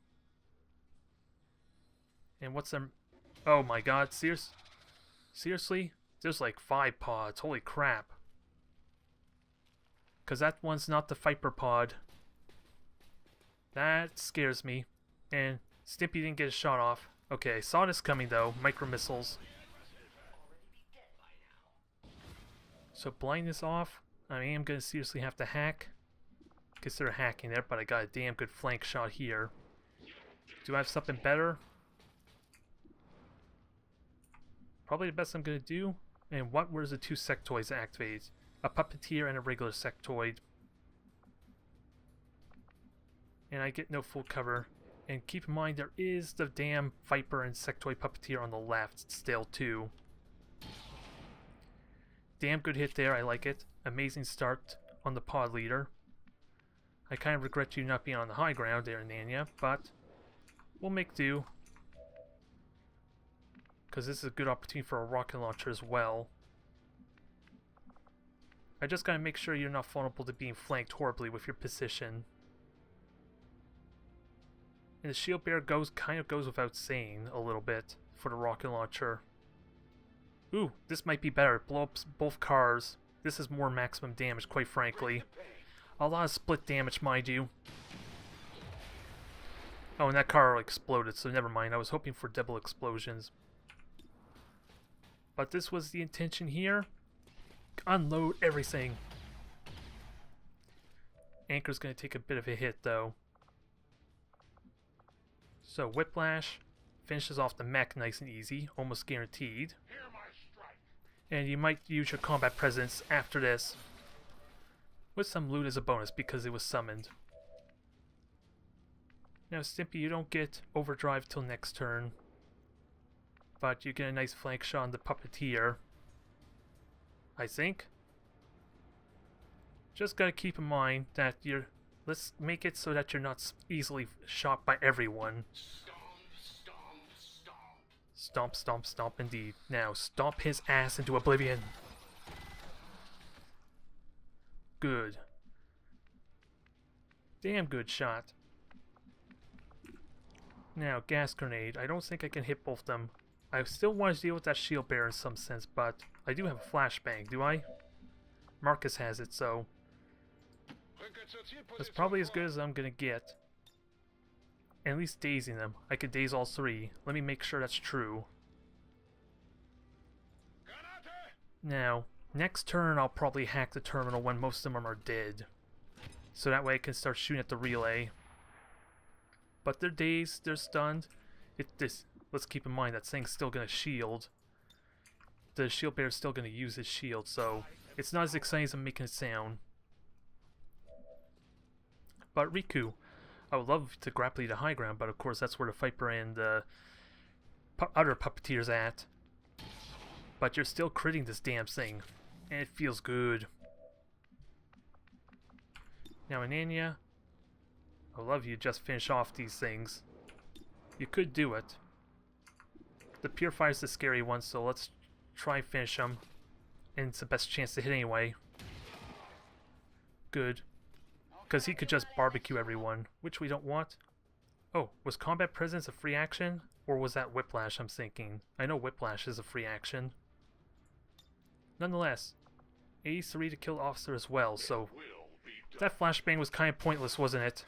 S1: And what's them? Oh my god, seriously? There's like 5 pods, holy crap. Cause that one's not the Viper pod. That scares me. And Stimpy didn't get a shot off. Okay, saw this coming though, micro missiles. So blindness off. I am gonna seriously have to hack. Consider hacking there, but I got a damn good flank shot here. Do I have something better? Probably the best I'm gonna do. And what were the 2 sectoids activated? A puppeteer and a regular sectoid. And I get no full cover. And keep in mind there is the damn Viper and sectoid puppeteer on the left still too. Damn good hit there, I like it. Amazing start on the pod leader. I kind of regret you not being on the high ground there, Nanya, but we'll make do. Because this is a good opportunity for a rocket launcher as well. I just gotta make sure you're not vulnerable to being flanked horribly with your position. And the Shield Bearer kind of goes without saying a little bit for the rocket launcher. Ooh, this might be better. Blow up both cars. This is more maximum damage, quite frankly. A lot of split damage, mind you. Oh, and that car exploded, so never mind. I was hoping for double explosions. But this was the intention here. Unload everything. Anchor's going to take a bit of a hit, though. So, Whiplash finishes off the mech nice and easy, almost guaranteed. And you might use your combat presence after this with some loot as a bonus because it was summoned. Now, Stimpy, you don't get overdrive till next turn, but you get a nice flank shot on the puppeteer, I think. Just gotta keep in mind that you're... Let's make it so that you're not easily shot by everyone. Stomp, stomp, stomp indeed. Now, stomp his ass into oblivion. Good. Damn good shot. Now, gas grenade. I don't think I can hit both of them. I still want to deal with that shield bearer in some sense, but I do have a flashbang, do I? Marcus has it, so... That's probably as good as I'm gonna get. At least dazing them. I could daze all 3. Let me make sure that's true. Now, next turn I'll probably hack the terminal when most of them are dead. So that way I can start shooting at the relay. But they're dazed, they're stunned. Let's keep in mind that thing's still gonna shield. The shield bearer's still gonna use his shield, so it's not as exciting as I'm making it sound. But Riku, I would love to grapple you to high ground, but of course that's where the Viper and the other puppeteer's at. But you're still critting this damn thing, and it feels good. Now, Ananya, I would love you to just finish off these things. You could do it. The Purifier's the scary one, so let's try and finish him. And it's the best chance to hit anyway. Good. Because he could just barbecue everyone, which we don't want. Oh, was combat presence a free action? Or was that whiplash I'm thinking? I know whiplash is a free action. Nonetheless, 83 to kill officer as well, so that flashbang was kind of pointless, wasn't it?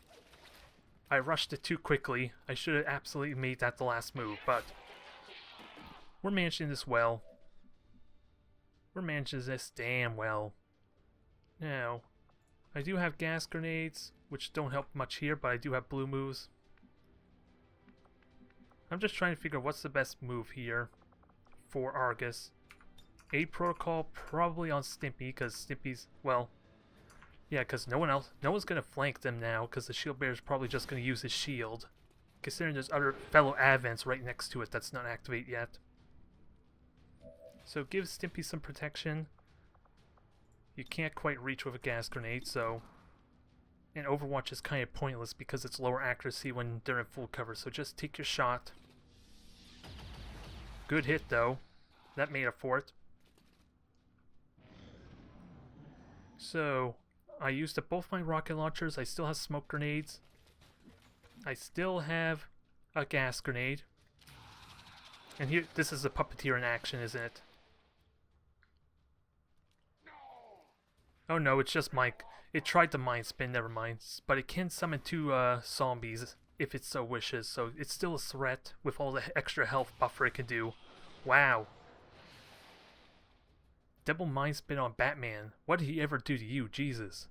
S1: I rushed it too quickly. I should have absolutely made that the last move, but we're managing this well. We're managing this damn well. Now, I do have gas grenades, which don't help much here, but I do have blue moves. I'm just trying to figure out what's the best move here for Argus. Aid protocol probably on Stimpy, because Stimpy's, well, yeah, because no one's going to flank them now, because the shield bearer is probably just going to use his shield. Considering there's other fellow advents right next to it that's not activated yet. So give Stimpy some protection. You can't quite reach with a gas grenade, so... And Overwatch is kind of pointless because it's lower accuracy when they're in full cover, so just take your shot. Good hit, though. That made up for it. So, I used up both my rocket launchers. I still have smoke grenades. I still have a gas grenade. And here, this is a puppeteer in action, isn't it? Oh no, it's just Mike. It tried to mind spin, never mind. But it can summon two zombies if it so wishes, so it's still a threat with all the extra health buffer it can do. Wow. Double mind spin on Batman. What did he ever do to you, Jesus?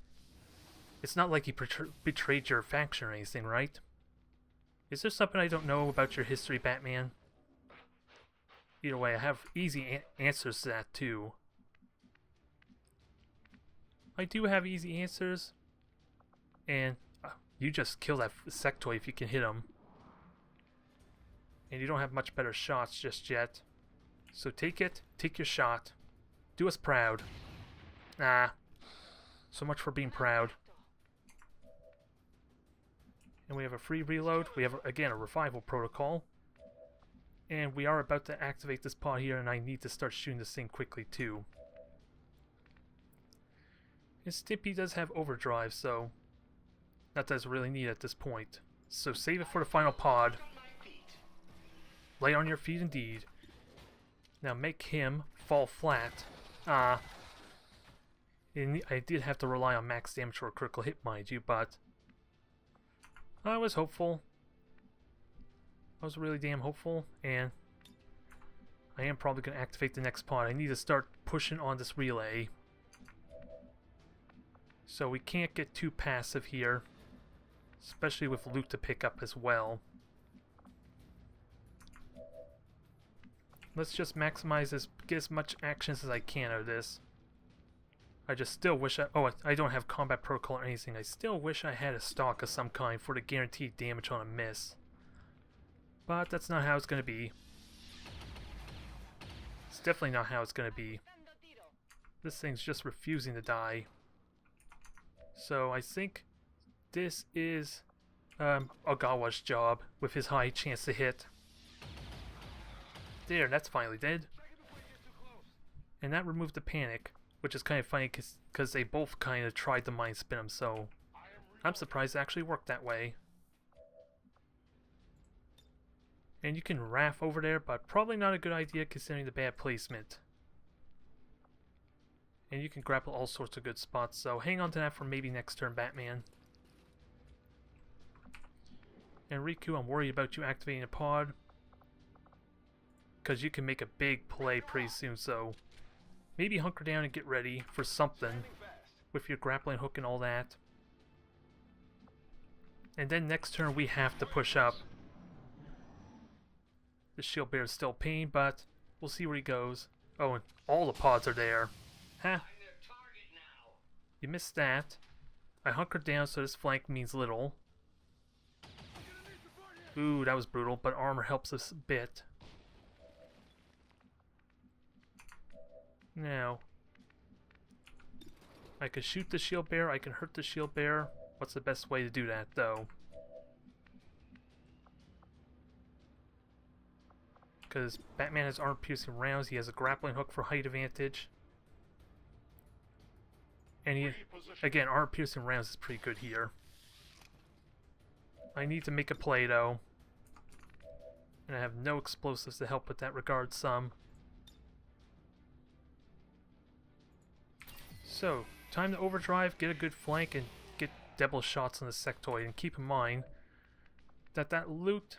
S1: It's not like he betrayed your faction or anything, right? Is there something I don't know about your history, Batman? Either way, I have easy answers to that too. I do have easy answers. And you just kill that sectoid if you can hit him. And you don't have much better shots just yet. So take it. Take your shot. Do us proud. Nah. So much for being proud. And we have a free reload. We have, again, a revival protocol. And we are about to activate this pod here, and I need to start shooting this thing quickly too. And Stimpy does have overdrive, so that does really need at this point. So save it for the final pod. Lay on your feet indeed. Now make him fall flat. I did have to rely on max damage for a critical hit, mind you, but I was hopeful. I was really damn hopeful, and I am probably going to activate the next pod. I need to start pushing on this relay. So we can't get too passive here, especially with loot to pick up as well. Let's just maximize this, get as much actions as I can out of this. I just still wish I don't have combat protocol or anything. I still wish I had a stock of some kind for the guaranteed damage on a miss. But that's not how it's going to be. It's definitely not how it's going to be. This thing's just refusing to die. So I think this is Ogawa's job with his high chance to hit. There, that's finally dead. And that removed the panic, which is kind of funny because they both kind of tried to mind spin him, so I'm surprised it actually worked that way. And you can RAF over there, but probably not a good idea considering the bad placement. And you can grapple all sorts of good spots, so hang on to that for maybe next turn, Batman. And Riku, I'm worried about you activating a pod, because you can make a big play pretty soon, so maybe hunker down and get ready for something with your grappling hook and all that. And then next turn we have to push up. The shield bear is still pain, but we'll see where he goes. Oh, and all the pods are there. Huh? You missed that. I hunkered down, so this flank means little. Ooh, that was brutal, but armor helps us a bit. Now, I could shoot the shield bearer, I can hurt the shield bearer. What's the best way to do that, though? Because Batman has armor-piercing rounds, he has a grappling hook for height advantage. And he, again, armor-piercing rounds is pretty good here. I need to make a play though. And I have no explosives to help with that regard some. So, time to overdrive, get a good flank, and get double shots on the sectoid. And keep in mind that that loot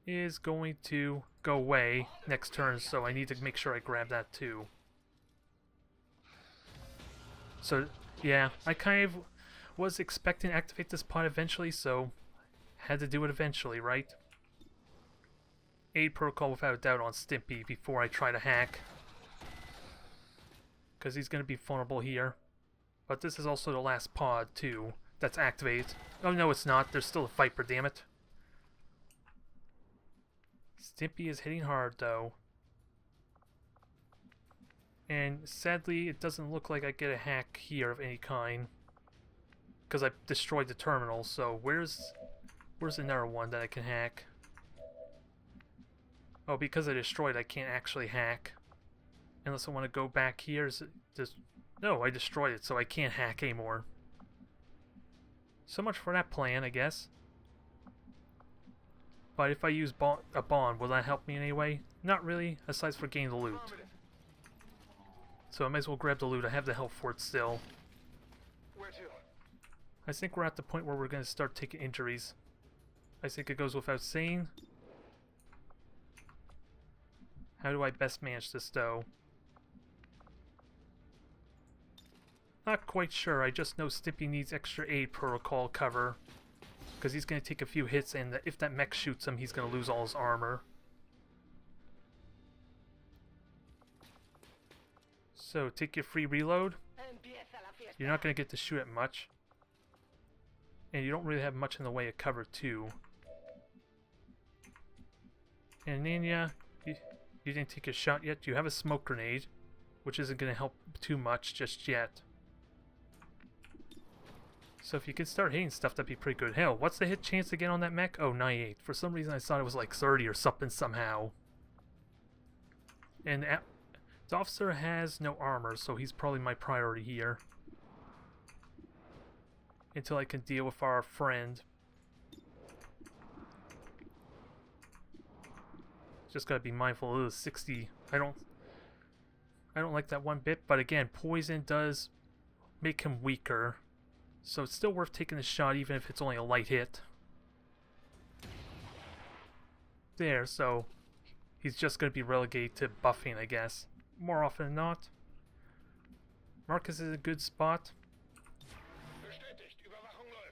S1: is going to go away next turn, so I need to make sure I grab that too. So, yeah, I kind of was expecting to activate this pod eventually, so had to do it eventually, right? Aid protocol without a doubt on Stimpy before I try to hack. Because he's going to be vulnerable here. But this is also the last pod, too, that's activated. Oh, no, it's not. There's still a Viper, damn it. Stimpy is hitting hard, though. And sadly, it doesn't look like I get a hack here of any kind. Because I destroyed the terminal, so where's another one that I can hack? Oh, because I destroyed, I can't actually hack. Unless I want to go back here. Is it just... No, I destroyed it, so I can't hack anymore. So much for that plan, I guess. But if I use a bond, will that help me in any way? Not really, aside for getting the loot. So I might as well grab the loot. I have the health for it still.
S3: Where to?
S1: I think we're at the point where we're going to start taking injuries. I think it goes without saying. How do I best manage this, though? Not quite sure. I just know Stimpy needs extra aid protocol cover. Because he's going to take a few hits, and if that mech shoots him, he's going to lose all his armor. So, take your free reload. You're not going to get to shoot it much. And you don't really have much in the way of cover, too. And Nanya, you didn't take a shot yet. You have a smoke grenade, which isn't going to help too much just yet. So if you could start hitting stuff, that'd be pretty good. Hell, what's the hit chance again on that mech? Oh, 98. For some reason I thought it was like 30 or something somehow. And the officer has no armor, so he's probably my priority here. Until I can deal with our friend. Just gotta be mindful of the 60. I don't like that one bit, but again, poison does make him weaker. So it's still worth taking the shot even if it's only a light hit. There, so he's just going to be relegated to buffing, I guess. More often than not. Marcus is a good spot.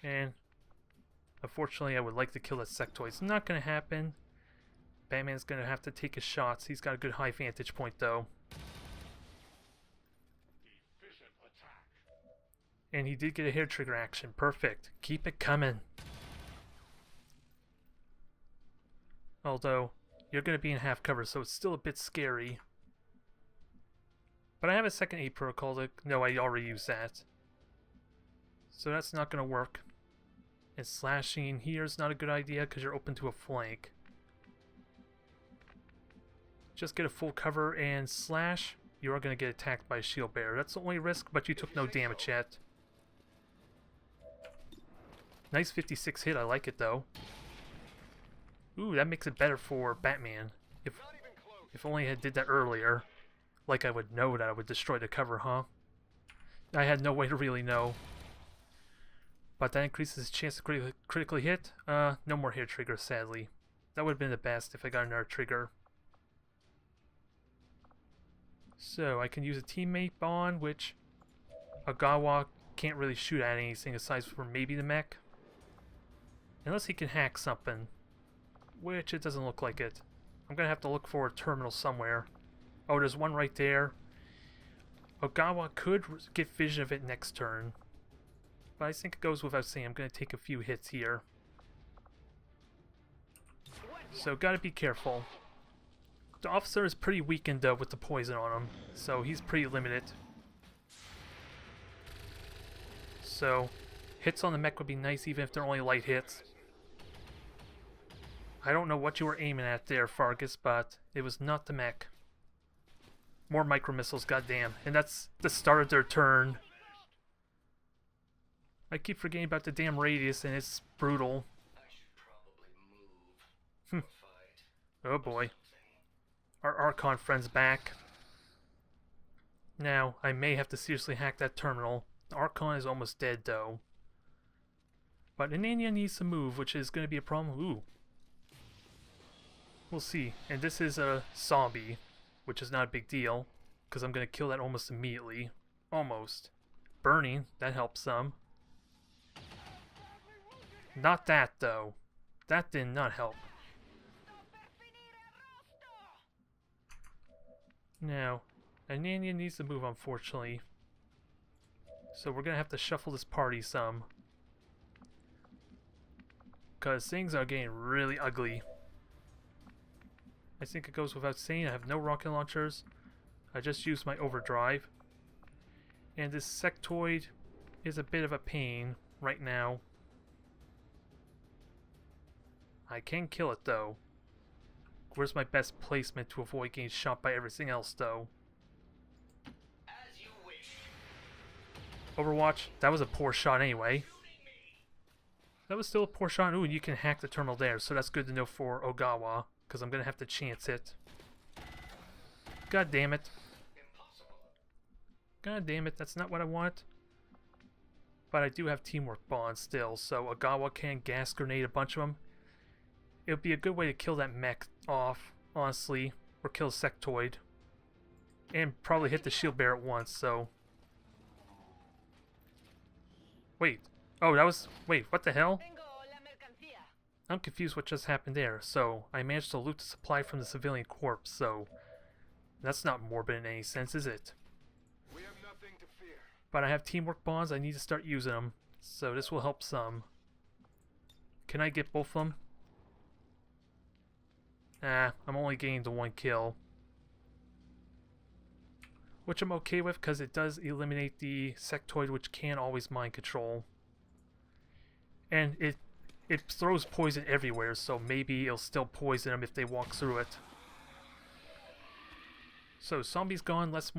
S1: And unfortunately I would like to kill that sectoid. It's not going to happen. Batman's going to have to take his shots. He's got a good high vantage point though. And he did get a hair trigger action. Perfect. Keep it coming. Although, you're going to be in half cover, so it's still a bit scary. But I have a second aid protocol to... No, I already used that. So that's not going to work. And slashing here is not a good idea because you're open to a flank. Just get a full cover and slash. You are going to get attacked by a shield bearer. That's the only risk, but you took no damage yet. Nice 56 hit, I like it though. Ooh, that makes it better for Batman. If only I did that earlier. Like I would know that I would destroy the cover, huh? I had no way to really know. But that increases his chance to critically hit. No more hair trigger, sadly. That would have been the best if I got another trigger. So, I can use a teammate bond, which Agawa can't really shoot at anything aside from maybe the mech. Unless he can hack something. Which it doesn't look like it. I'm gonna have to look for a terminal somewhere. Oh, there's one right there. Ogawa could get vision of it next turn. But I think it goes without saying I'm gonna take a few hits here. So gotta be careful. The officer is pretty weakened though with the poison on him. So he's pretty limited. So hits on the mech would be nice even if they're only light hits. I don't know what you were aiming at there, Fargus, but it was not the mech. More micro missiles, goddamn. And that's the start of their turn. I keep forgetting about the damn radius, and it's brutal. Oh boy. Our Archon friend's back. Now, I may have to seriously hack that terminal. The Archon is almost dead, though. But Anania needs to move, which is going to be a problem. Ooh. We'll see. And this is a zombie, which is not a big deal, because I'm going to kill that almost immediately. Almost. Burning, that helps some. Not that, though. That did not help. Now, Anania needs to move, unfortunately. So we're going to have to shuffle this party some. Because things are getting really ugly. I think it goes without saying, I have no rocket launchers. I just used my overdrive. And this sectoid is a bit of a pain right now. I can kill it, though. Where's my best placement to avoid getting shot by everything else, though?
S3: As you wish.
S1: Overwatch, that was a poor shot anyway. That was still a poor shot. Ooh, and you can hack the terminal there, so that's good to know for Ogawa, because I'm going to have to chance it. God damn it.
S3: Impossible.
S1: God damn it, that's not what I want. But I do have teamwork bonds still, so Ogawa can gas grenade a bunch of them. It would be a good way to kill that mech off, honestly, or kill a sectoid. And probably hit the shield bearer at once, so... Wait. Oh, that was... Wait, what the hell? I'm confused what just happened there. So, I managed to loot the supply from the civilian corpse, so... That's not morbid in any sense, is it?
S3: We have nothing to fear.
S1: But I have teamwork bonds, I need to start using them. So this will help some. Can I get both of them? Ah, I'm only getting the one kill. Which I'm okay with, because it does eliminate the sectoid, which can always mind control. And it throws poison everywhere, so maybe it'll still poison them if they walk through it. So zombies gone, less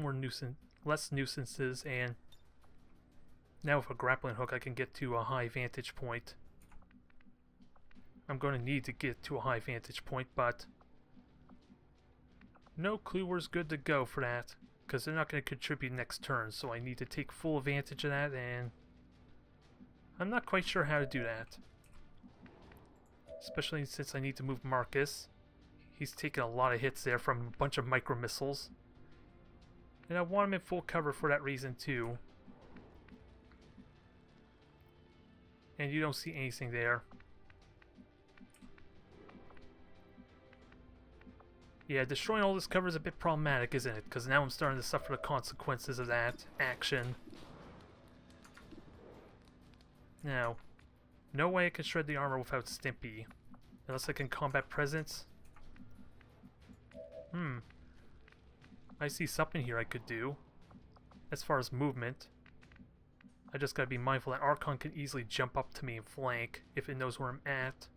S1: nuisances, and now with a grappling hook I can get to a high vantage point. I'm going to need to get to a high vantage point, but no clue where's good to go for that, because they're not going to contribute next turn, so I need to take full advantage of that, and I'm not quite sure how to do that. Especially since I need to move Marcus. He's taking a lot of hits there from a bunch of micro missiles. And I want him in full cover for that reason too. And you don't see anything there. Yeah, destroying all this cover is a bit problematic, isn't it? Because now I'm starting to suffer the consequences of that action. Now, no way I can shred the armor without Stimpy. Unless I can combat presence. I see something here I could do. As far as movement. I just gotta be mindful that Archon can easily jump up to me and flank if it knows where I'm at.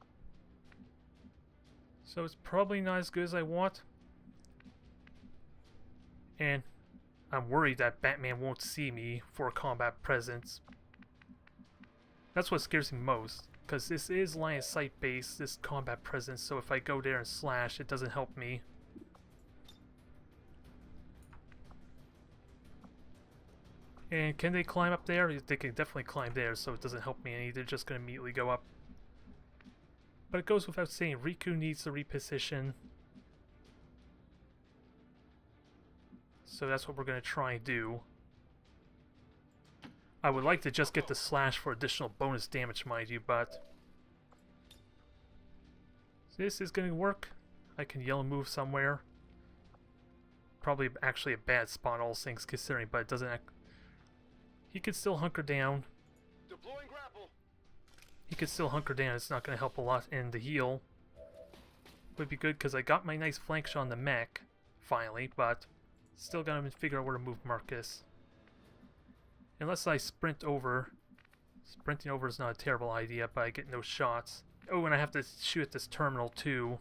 S1: So it's probably not as good as I want. And I'm worried that Batman won't see me for a combat presence. That's what scares me most, because this is line of sight based, this combat presence, so if I go there and slash, it doesn't help me. And can they climb up there? They can definitely climb there, so it doesn't help me any. They're just going to immediately go up. But it goes without saying, Riku needs to reposition. So that's what we're going to try and do. I would like to just get the slash for additional bonus damage, mind you, but... this is going to work. I can yellow move somewhere. Probably actually a bad spot, all things considering, but it doesn't act... He could still hunker down.
S3: Deploying grapple.
S1: He could still hunker down. It's not going to help a lot in the heal. Would be good because I got my nice flank shot on the mech, finally, but still got to figure out where to move Marcus. Unless I sprint over. Sprinting over is not a terrible idea, but I get no shots. Oh, and I have to shoot at this terminal too.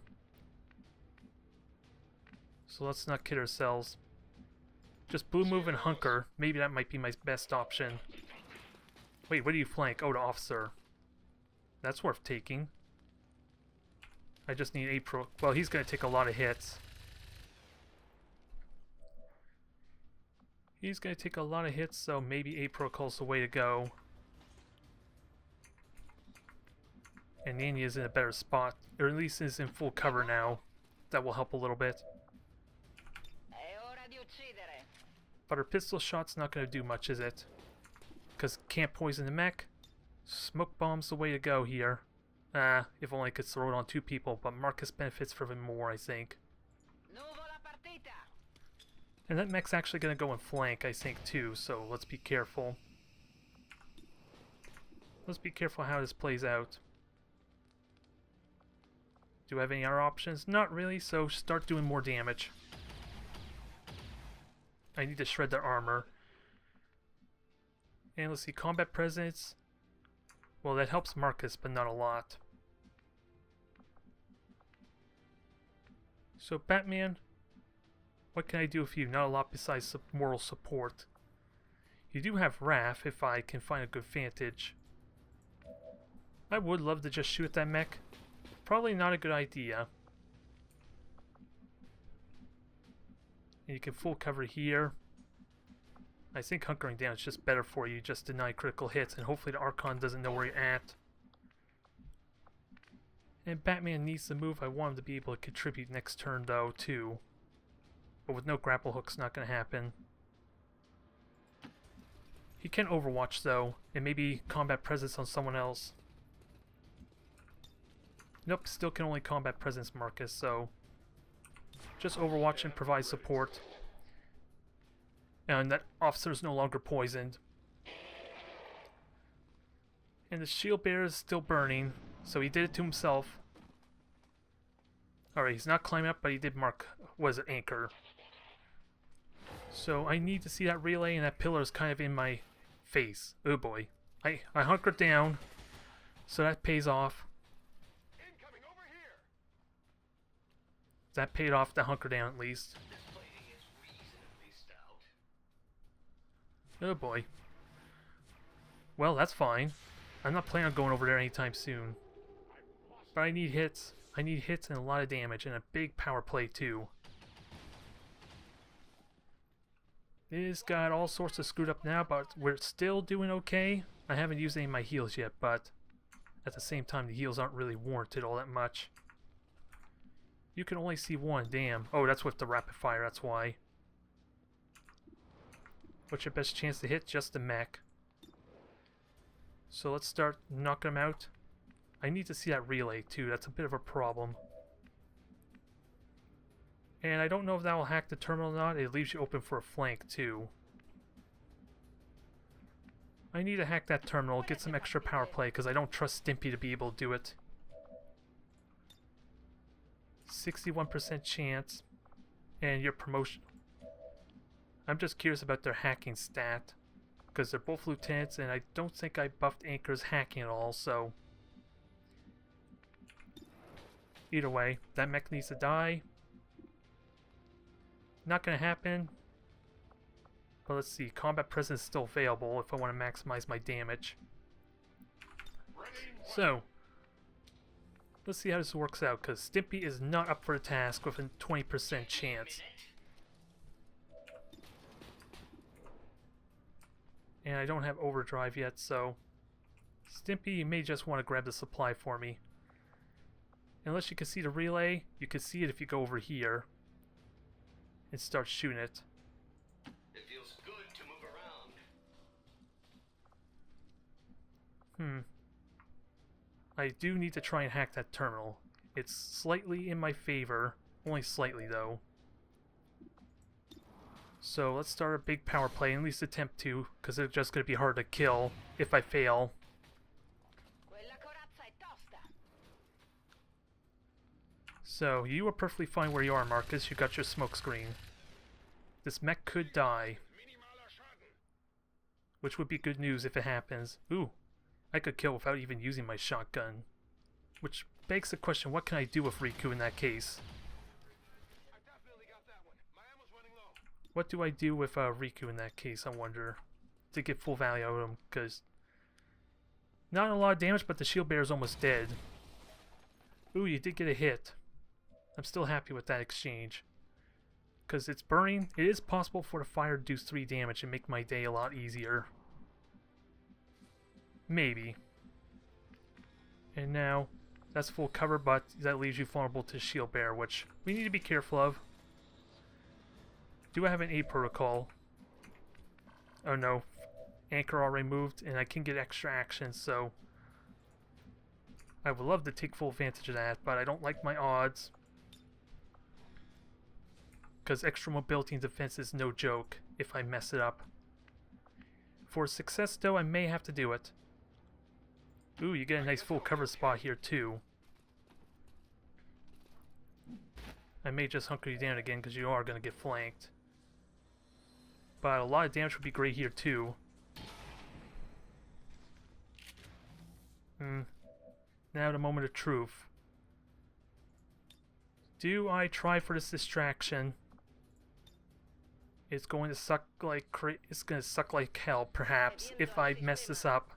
S1: So let's not kid ourselves. Just blue move and hunker. Maybe that might be my best option. Wait, what do you flank? Oh, the officer. That's worth taking. I just need April. Well, he's going to take a lot of hits. He's going to take a lot of hits, so maybe April's the way to go. And Nanya is in a better spot, or at least is in full cover now. That will help a little bit. But her pistol shot's not going to do much, is it? Because can't poison the mech. Smoke bomb's the way to go here. If only I could throw it on 2 people, but Marcus benefits from it more, I think. And that mech's actually going to go in flank, I think, too, so let's be careful. Let's be careful how this plays out. Do I have any other options? Not really, so start doing more damage. I need to shred their armor. And let's see, combat presence. Well, that helps Marcus, but not a lot. So, Batman, what can I do with you? Not a lot besides moral support. You do have Wrath, if I can find a good vantage. I would love to just shoot at that mech. Probably not a good idea. And you can full cover here. I think hunkering down is just better for you. Just deny critical hits, and hopefully the Archon doesn't know where you're at. And Batman needs to move. I want him to be able to contribute next turn, though, too. But with no grapple hook's not going to happen. He can Overwatch, though, and maybe combat presence on someone else. Nope, still can only combat presence Marcus, so just Overwatch and provide support. And that officer's no longer poisoned. And the shield bearer is still burning, so he did it to himself. Alright, he's not climbing up, but he did mark, was it, anchor. So I need to see that relay, and that pillar is kind of in my face. Oh boy. I hunkered down, so that pays off.
S3: Incoming over here.
S1: That paid off to hunker down at least.
S3: This plating is reasonably stout.
S1: Oh boy. Well, that's fine. I'm not planning on going over there anytime soon. But I need hits. I need hits and a lot of damage and a big power play too. This got all sorts of screwed up now, but we're still doing okay. I haven't used any of my heals yet, but at the same time the heals aren't really warranted all that much. You can only see one, damn. Oh, that's with the rapid fire, that's why. What's your best chance to hit? Just the mech. So let's start knocking them out. I need to see that relay too, that's a bit of a problem. And I don't know if that will hack the terminal or not. It leaves you open for a flank too. I need to hack that terminal, get some extra power play, because I don't trust Stimpy to be able to do it. 61% chance. And your promotion. I'm just curious about their hacking stat. Because they're both lieutenants, and I don't think I buffed Anchor's hacking at all, so... Either way, that mech needs to die. Not gonna happen. But let's see, combat presence is still available if I want to maximize my damage. So, let's see how this works out, because Stimpy is not up for the task with a 20% chance. And I don't have overdrive yet, so... Stimpy, you may just want to grab the supply for me. Unless you can see the relay, you can see it if you go over here. And start shooting it.
S3: It feels good to move around.
S1: I do need to try and hack that terminal. It's slightly in my favor. Only slightly, though. So let's start a big power play, at least attempt to, because it's just going to be hard to kill if I fail. So, you are perfectly fine where you are, Marcus. You got your smoke screen. This mech could die. Which would be good news if it happens. Ooh, I could kill without even using my shotgun. Which begs the question, what can I do with Riku in that case?
S3: I definitely got that one. My ammo's running low.
S1: What do I do with Riku in that case, I wonder? To get full value out of him, because... Not a lot of damage, but the shield bearer is almost dead. Ooh, you did get a hit. I'm still happy with that exchange. Because it's burning, it is possible for the fire to do 3 damage and make my day a lot easier. Maybe. And now, that's full cover, but that leaves you vulnerable to shield bearer, which we need to be careful of. Do I have an A protocol? Oh no. Anchor already moved, and I can get extra action, so... I would love to take full advantage of that, but I don't like my odds. Because extra mobility and defense is no joke if I mess it up. For success, though, I may have to do it. Ooh, you get a nice full cover spot here, too. I may just hunker you down again, because you are going to get flanked. But a lot of damage would be great here, too. Now the moment of truth. Do I try for this distraction? It's going to suck like hell, perhaps, if I mess this up.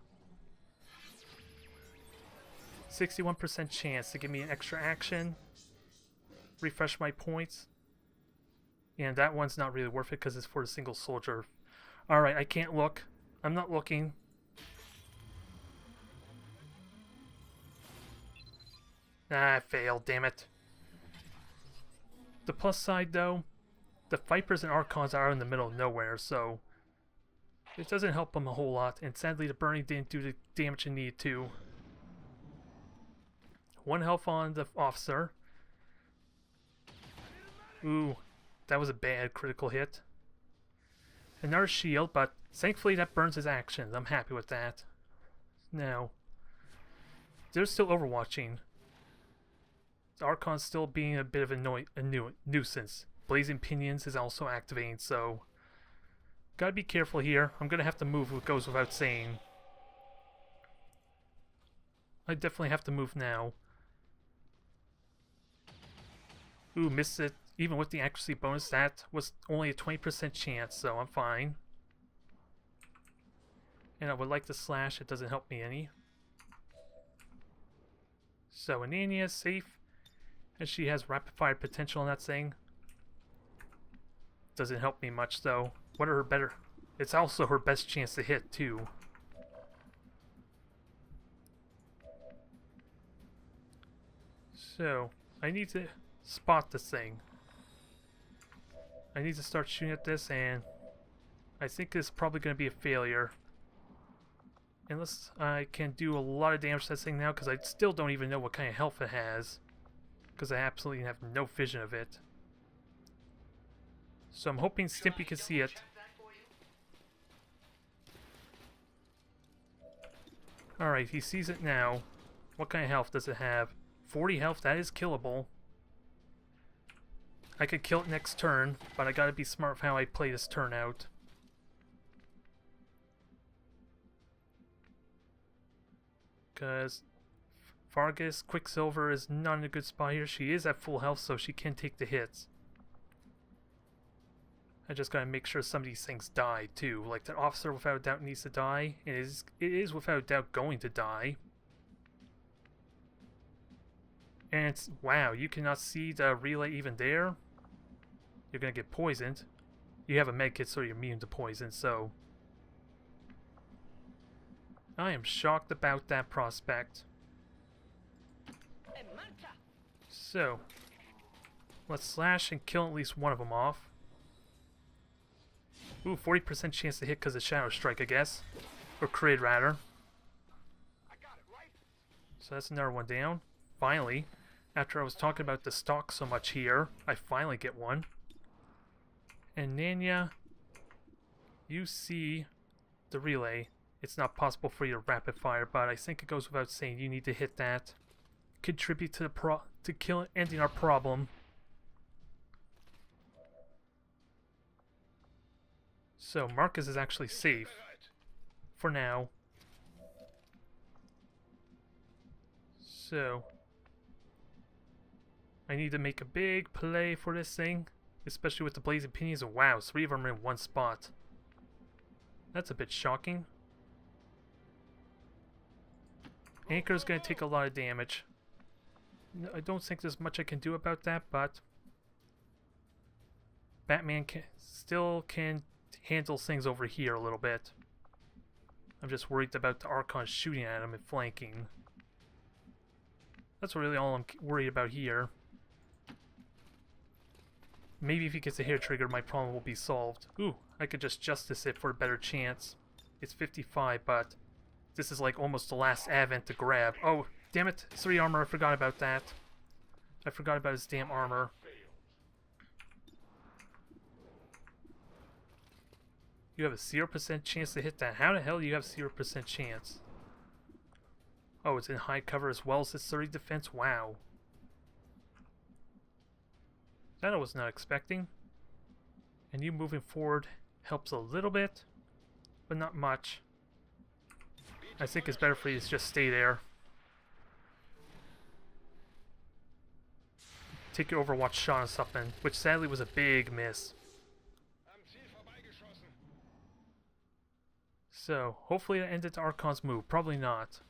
S1: 61% chance to give me an extra action. Refresh my points. And that one's not really worth it because it's for a single soldier. Alright, I can't look. I'm not looking. Ah, I failed, damn it. The plus side, though, the Vipers and Archons are in the middle of nowhere, so it doesn't help them a whole lot, and sadly the burning didn't do the damage it needed to. 1 health on the officer. Ooh, that was a bad critical hit. Another shield, but thankfully that burns his actions. I'm happy with that. Now, they're still overwatching. The Archon's still being a bit of a nuisance. Blazing Pinions is also activating, so gotta be careful here. I'm gonna have to move, what goes without saying. I definitely have to move now. Ooh, missed it. Even with the accuracy bonus, that was only a 20% chance, so I'm fine. And I would like to slash, it doesn't help me any. So Anania is safe. And she has rapid fire potential in that thing. Doesn't help me much though. What are her better? It's also her best chance to hit too. So, I need to spot this thing. I need to start shooting at this, and I think it's probably going to be a failure. Unless I can do a lot of damage to this thing now, because I still don't even know what kind of health it has. Because I absolutely have no vision of it. So I'm hoping Stimpy can see it. Alright, he sees it now. What kind of health does it have? 40 health, that is killable. I could kill it next turn, but I gotta be smart with how I play this turn out. Because Vargas, Quicksilver is not in a good spot here. She is at full health, so she can take the hits. I just gotta make sure some of these things die too. Like the officer without a doubt needs to die. It is without a doubt going to die. And it's, wow, you cannot see the relay even there. You're gonna get poisoned. You have a medkit, so you're immune to poison, so I am shocked about that prospect. So, let's slash and kill at least one of them off. Ooh, 40% chance to hit because of Shadow Strike, I guess. Or Crit, rather. So that's another one down. Finally, after I was talking about the stock so much here, I finally get one. And Nanya, you see the relay. It's not possible for you to rapid fire, but I think it goes without saying you need to hit that. Contribute to the ending our problem. So Marcus is actually safe for now. So I need to make a big play for this thing, especially with the blazing pinions. And wow, 3 of them are in one spot. That's a bit shocking. Anchor's gonna take a lot of damage. I don't think there's much I can do about that, but Batman still can handle things over here a little bit. I'm just worried about the Archon shooting at him and flanking. That's really all I'm worried about here. Maybe if he gets a hair trigger, my problem will be solved. Ooh, I could just justice it for a better chance. It's 55, but this is like almost the last advent to grab. Oh, damn it. 3 armor, I forgot about that. I forgot about his damn armor. You have a 0% chance to hit that. How the hell do you have 0% chance? Oh, it's in high cover as well as its 30 defense? Wow. That I was not expecting. And you moving forward helps a little bit, but not much. I think it's better for you to just stay there. Take your Overwatch shot on something, which sadly was a big miss. So, hopefully that ended Archon's move. Probably not.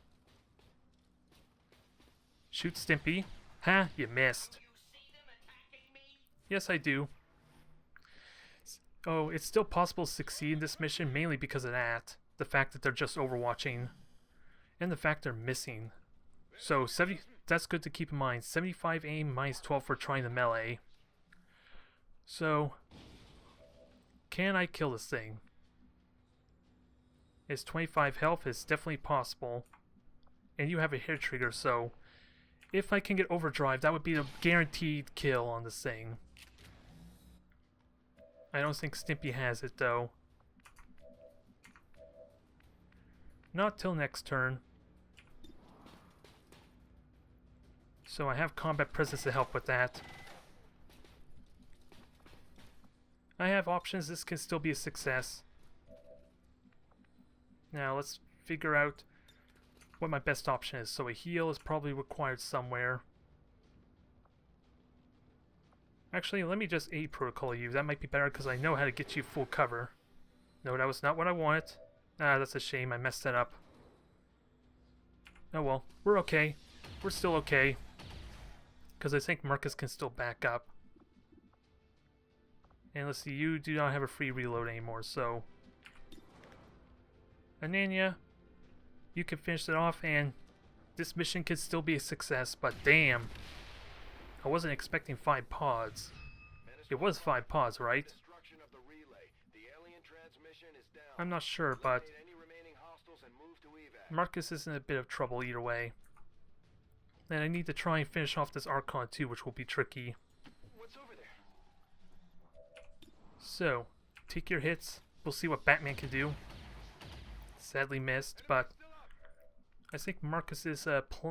S1: Shoot Stimpy. Ha, you missed. Yes, I do. Oh, it's still possible to succeed in this mission, mainly because of that. The fact that they're just overwatching. And the fact they're missing. So, that's good to keep in mind. 75 aim, minus 12 for trying the melee. So, can I kill this thing? It's 25 health, it's definitely possible. And you have a hair trigger, so if I can get overdrive, that would be a guaranteed kill on this thing. I don't think Stimpy has it, though. Not till next turn. So I have combat presence to help with that. I have options, this can still be a success. Now let's figure out what my best option is. So a heal is probably required somewhere. Actually, let me just A protocol you. That might be better because I know how to get you full cover. No, that was not what I wanted. Ah, that's a shame. I messed that up. Oh well, we're okay. We're still okay. Because I think Marcus can still back up. And let's see, you do not have a free reload anymore, so Ananya, you can finish it off, and this mission could still be a success, but damn. I wasn't expecting 5 pods. It was 5 pods, right? I'm not sure, but Marcus is in a bit of trouble either way. And I need to try and finish off this Archon too, which will be tricky. So, take your hits. We'll see what Batman can do. Sadly missed, but I think Marcus's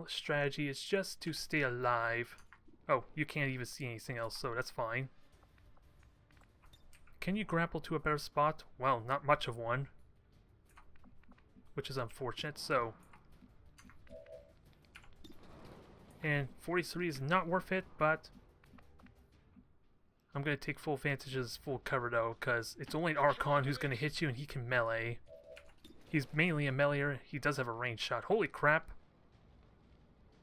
S1: strategy is just to stay alive. Oh, you can't even see anything else, so that's fine. Can you grapple to a better spot? Well, not much of one. Which is unfortunate, so. And 43 is not worth it, but I'm going to take full advantage of this full cover though, because it's only Archon who's going to hit you and he can melee. He's mainly a meleeer. He does have a range shot. Holy crap.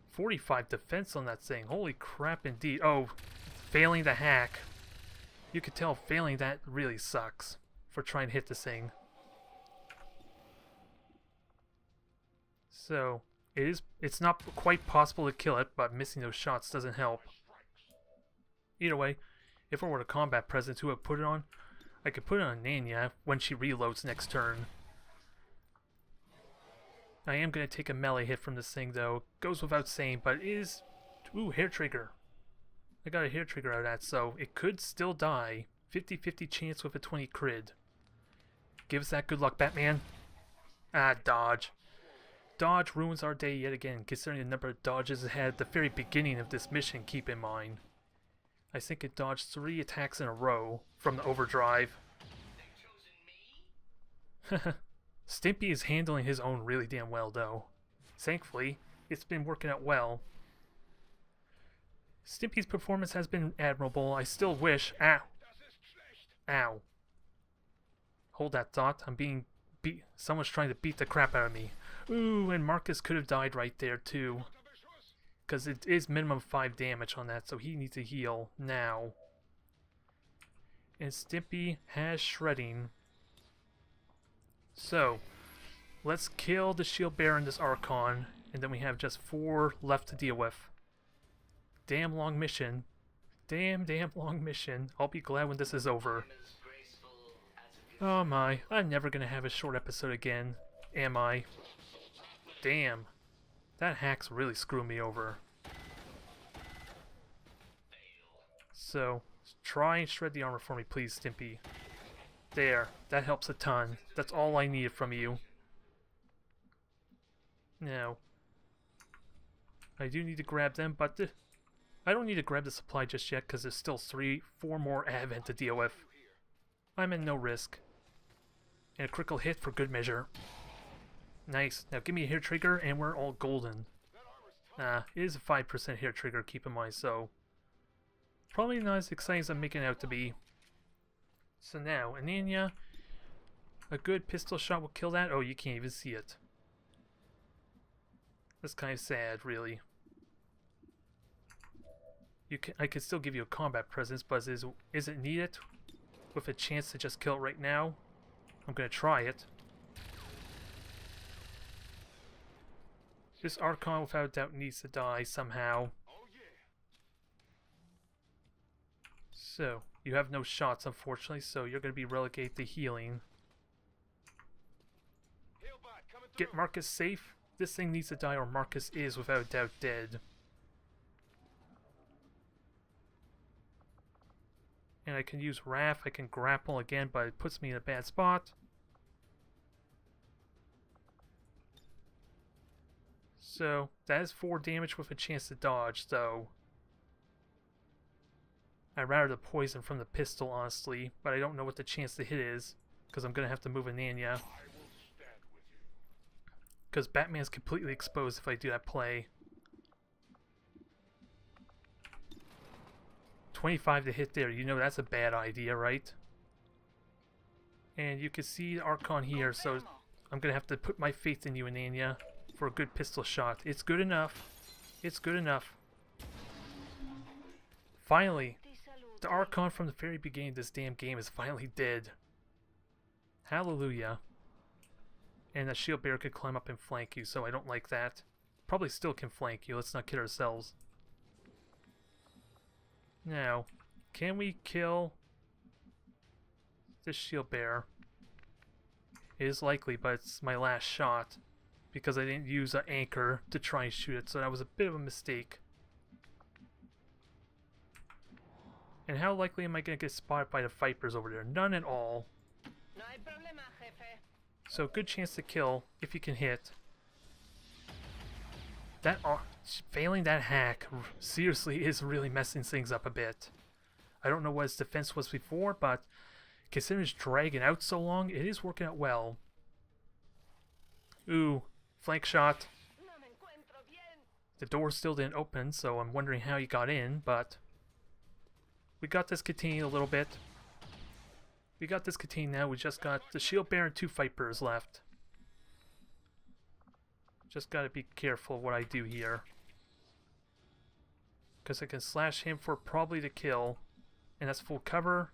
S1: 45 defense on that thing. Holy crap indeed. Oh, failing the hack. You could tell failing that really sucks for trying to hit this thing. So, it's not quite possible to kill it, but missing those shots doesn't help. Either way, if I were to combat presence, who would put it on? I could put it on Nanya when she reloads next turn. I am going to take a melee hit from this thing though. Goes without saying, but it is... Ooh, hair trigger. I got a hair trigger out of that, so it could still die. 50-50 chance with a 20 crit. Give us that good luck, Batman. Ah, dodge. Dodge ruins our day yet again, considering the number of dodges it had at the very beginning of this mission, keep in mind. I think it dodged 3 attacks in a row from the overdrive. Stimpy is handling his own really damn well though. Thankfully, it's been working out well. Stimpy's performance has been admirable. I still wish... Ow. Ow. Hold that thought. I'm being beat. Someone's trying to beat the crap out of me. Ooh, and Marcus could have died right there too. Because it is minimum 5 damage on that, so he needs to heal now. And Stimpy has shredding. So, let's kill the shield bearer and this Archon, and then we have just 4 left to deal with. Damn long mission. Damn long mission. I'll be glad when this is over. Oh my, I'm never gonna have a short episode again, am I? Damn. That hack's really screwing me over. So, try and shred the armor for me, please, Stimpy. There, that helps a ton. That's all I needed from you. Now, I do need to grab them, but I don't need to grab the supply just yet because there's still 4 more Advent to deal with. I'm in no risk. And a critical hit for good measure. Nice. Now give me a hair trigger and we're all golden. It is a 5% hair trigger, keep in mind, so probably not as exciting as I'm making it out to be. So now, Ananya, a good pistol shot will kill that. Oh, you can't even see it. That's kind of sad, really. I could still give you a combat presence, but is it needed? With a chance to just kill it right now? I'm gonna try it. This Archon without doubt needs to die somehow. So, you have no shots unfortunately, so you're gonna be relegated to healing. Get Marcus safe. This thing needs to die or Marcus is without doubt dead. And I can use Wrath, I can grapple again, but it puts me in a bad spot. So, that is 4 damage with a chance to dodge, though. I'd rather the poison from the pistol, honestly, but I don't know what the chance to hit is, because I'm going to have to move Ananya. Because Batman's completely exposed if I do that play. 25 to hit there, you know that's a bad idea, right? And you can see the Archon here, so I'm going to have to put my faith in you, Ananya, for a good pistol shot. It's good enough. It's good enough. Finally, the Archon from the very beginning of this damn game is finally dead. Hallelujah. And the shield bearer could climb up and flank you, so I don't like that. Probably still can flank you, let's not kid ourselves. Now, can we kill this shield bearer? It is likely, but it's my last shot because I didn't use an anchor to try and shoot it, so that was a bit of a mistake. And how likely am I going to get spotted by the Vipers over there? None at all. So good chance to kill if you can hit. That failing that hack seriously is really messing things up a bit. I don't know what his defense was before, but considering it's dragging out so long, it is working out well. Ooh, flank shot. The door still didn't open, so I'm wondering how he got in, but we got this contained a little bit. We got this contained now. We just got the shield bearer and 2 Vipers left. Just gotta be careful of what I do here. Because I can slash him for probably the kill. And that's full cover.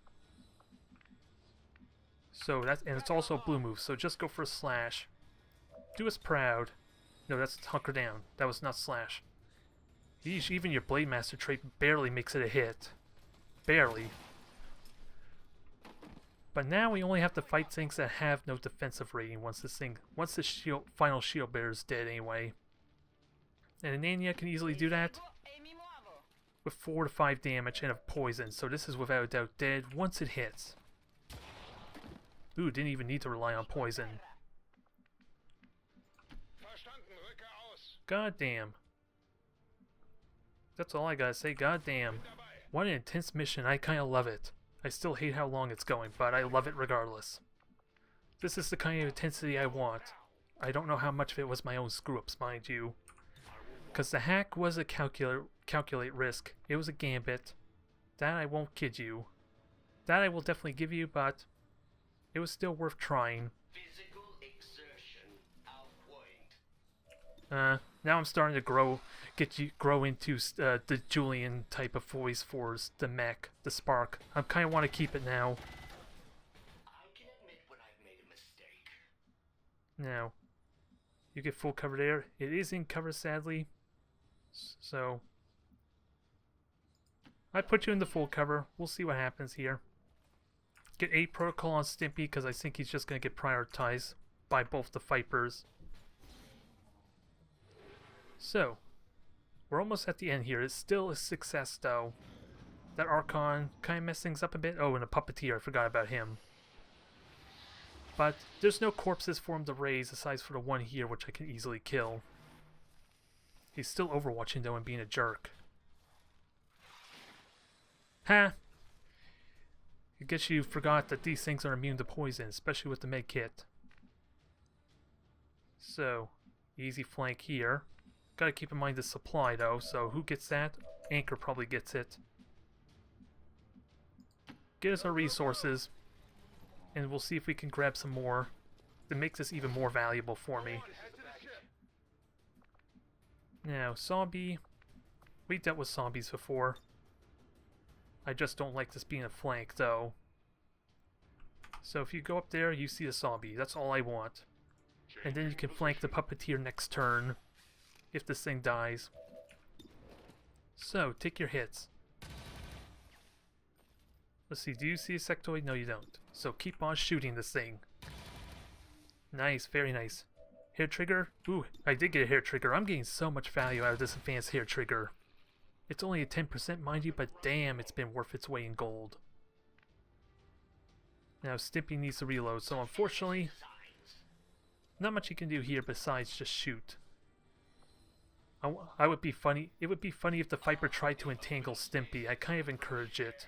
S1: So that's, and it's also a blue move, so just go for a slash. Do us proud. No, that's hunker down. That was not slash. Yeesh, even your Blade Master trait barely makes it a hit. Barely. But now we only have to fight things that have no defensive rating once the final shield bearer is dead anyway. And Ananya can easily do that with 4 to 5 damage and a poison, so this is without a doubt dead once it hits. Ooh, didn't even need to rely on poison. God damn. That's all I gotta say, god damn. What an intense mission, I kinda love it. I still hate how long it's going, but I love it regardless. This is the kind of intensity I want. I don't know how much of it was my own screw-ups, mind you. Because the hack was a calculate risk. It was a gambit. That I won't kid you. That I will definitely give you, but it was still worth trying.
S3: Physical exertion out point.
S1: Now I'm starting to grow into the Julian type of voice for the mech, the Spark. I kind of want to keep it now.
S3: I can admit when I've made a mistake.
S1: Now, you get full cover there. It is in cover, sadly. So, I put you in the full cover. We'll see what happens here. Get 8 protocol on Stimpy because I think he's just going to get prioritized by both the Vipers. So, we're almost at the end here. It's still a success though. That Archon kind of messed things up a bit. Oh, and a Puppeteer, I forgot about him. But there's no corpses for him to raise aside for the one here, which I can easily kill. He's still overwatching though and being a jerk. Ha! I guess you forgot that these things are immune to poison, especially with the med kit. So, easy flank here. Gotta keep in mind the supply though, so who gets that? Anchor probably gets it. Get us our resources, and we'll see if we can grab some more. That makes this even more valuable for me. Now, zombie. We dealt with zombies before. I just don't like this being a flank though. So if you go up there, you see a zombie. That's all I want. And then you can flank the Puppeteer next turn. If this thing dies. So, take your hits. Let's see, do you see a sectoid? No, you don't. So keep on shooting this thing. Nice, very nice. Hair trigger? Ooh, I did get a hair trigger. I'm getting so much value out of this advanced hair trigger. It's only a 10% mind you, but damn, it's been worth its weight in gold. Now Stimpy needs to reload, so unfortunately, not much you can do here besides just shoot. It would be funny if the Viper tried to entangle Stimpy. I kind of encourage it.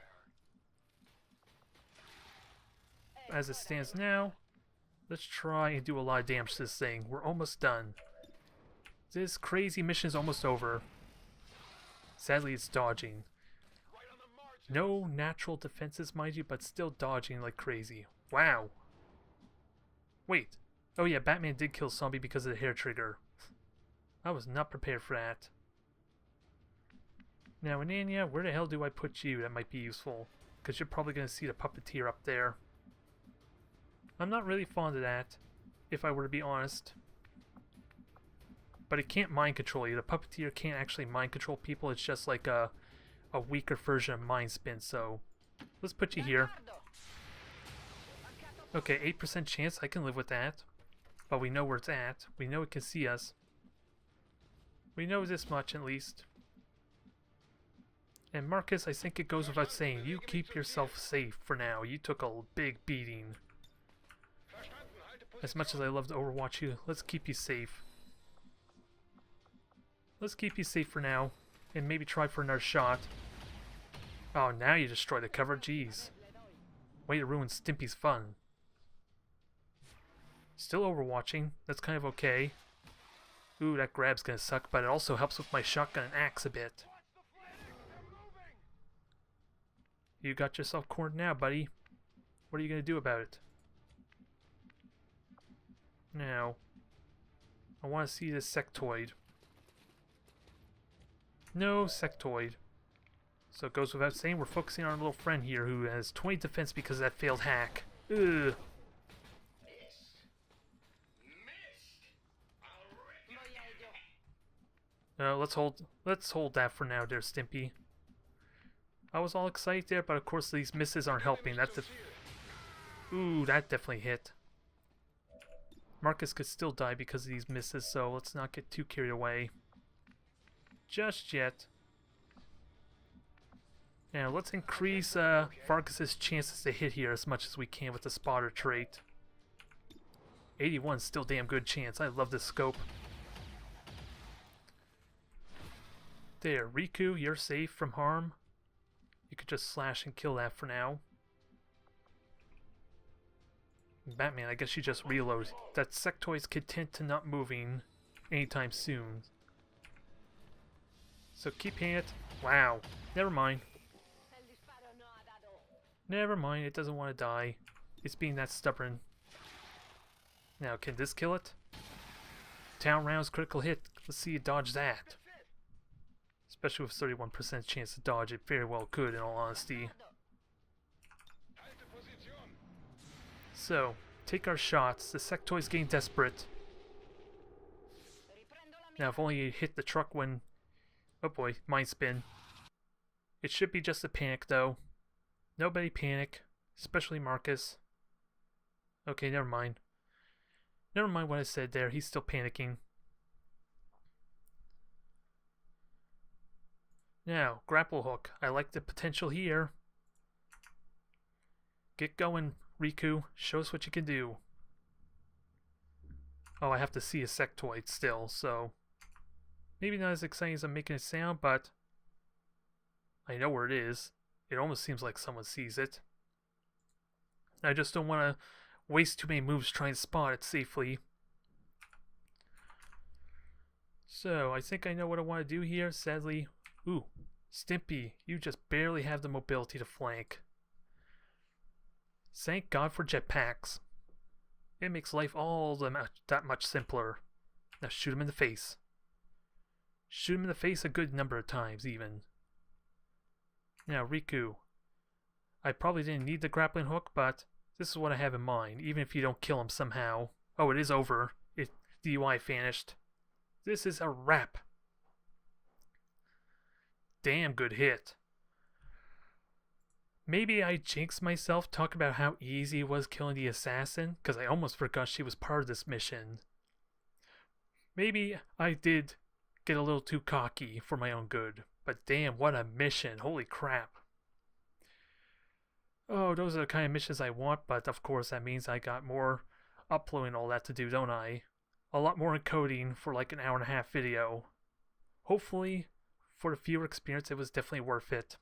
S1: As it stands now, let's try and do a lot of damage to this thing. We're almost done. This crazy mission is almost over. Sadly, it's dodging. No natural defenses, mind you, but still dodging like crazy. Wow. Wait. Oh yeah, Batman did kill Zombie because of the hair trigger. I was not prepared for that. Now, Ananya, where the hell do I put you? That might be useful. Because you're probably going to see the Puppeteer up there. I'm not really fond of that, if I were to be honest. But it can't mind control you. The Puppeteer can't actually mind control people. It's just like a weaker version of Mind Spin, so let's put you here. Okay, 8% chance. I can live with that. But we know where it's at. We know it can see us. We know this much, at least. And Marcus, I think it goes without saying, you keep yourself safe for now. You took a big beating. As much as I love to overwatch you, let's keep you safe. Let's keep you safe for now, and maybe try for another shot. Oh, now you destroy the cover? Jeez. Way to ruin Stimpy's fun. Still overwatching. That's kind of okay. Ooh, that grab's gonna suck, but it also helps with my shotgun and axe a bit. You got yourself cornered now, buddy. What are you gonna do about it? Now, I want to see this sectoid. No sectoid. So it goes without saying, we're focusing on our little friend here who has 20 defense because of that failed hack. Ugh. Let's hold that for now there, Stimpy. I was all excited there, but of course these misses aren't helping. Ooh, that definitely hit. Marcus could still die because of these misses, so let's not get too carried away. Just yet. Now let's increase Vargas's chances to hit here as much as we can with the spotter trait. 81 is still damn good chance. I love this scope. There, Riku, you're safe from harm. You could just slash and kill that for now. Batman, I guess you just reload. That sectoid's content to not moving anytime soon. So keep hitting it. Wow. Never mind. Never mind, it doesn't want to die. It's being that stubborn. Now, can this kill it? Town rounds, critical hit. Let's see you dodge that. Especially with 31% chance to dodge, it very well could, in all honesty. So, take our shots. The sectoid's getting desperate. Now, if only you hit the truck when... Oh boy, mind spin. It should be just a panic, though. Nobody panic, especially Marcus. Okay, never mind. Never mind what I said there, he's still panicking. Now, grapple hook. I like the potential here. Get going, Riku. Show us what you can do. Oh, I have to see a sectoid still, so... Maybe not as exciting as I'm making it sound, but... I know where it is. It almost seems like someone sees it. I just don't want to waste too many moves trying to spot it safely. So, I think I know what I want to do here, sadly. Ooh, Stimpy, you just barely have the mobility to flank. Thank God for jetpacks. It makes life all that much simpler. Now shoot him in the face. Shoot him in the face a good number of times, even. Now, Riku. I probably didn't need the grappling hook, but this is what I have in mind, even if you don't kill him somehow. Oh, it is over. DUI vanished. This is a wrap. Damn good hit. Maybe I jinxed myself talking about how easy it was killing the assassin, because I almost forgot she was part of this mission. Maybe I did get a little too cocky for my own good, but damn, what a mission. Holy crap. Oh, those are the kind of missions I want, but of course that means I got more uploading and all that to do, don't I? A lot more encoding for like an hour and a half video. Hopefully, for the viewer experience, it was definitely worth it.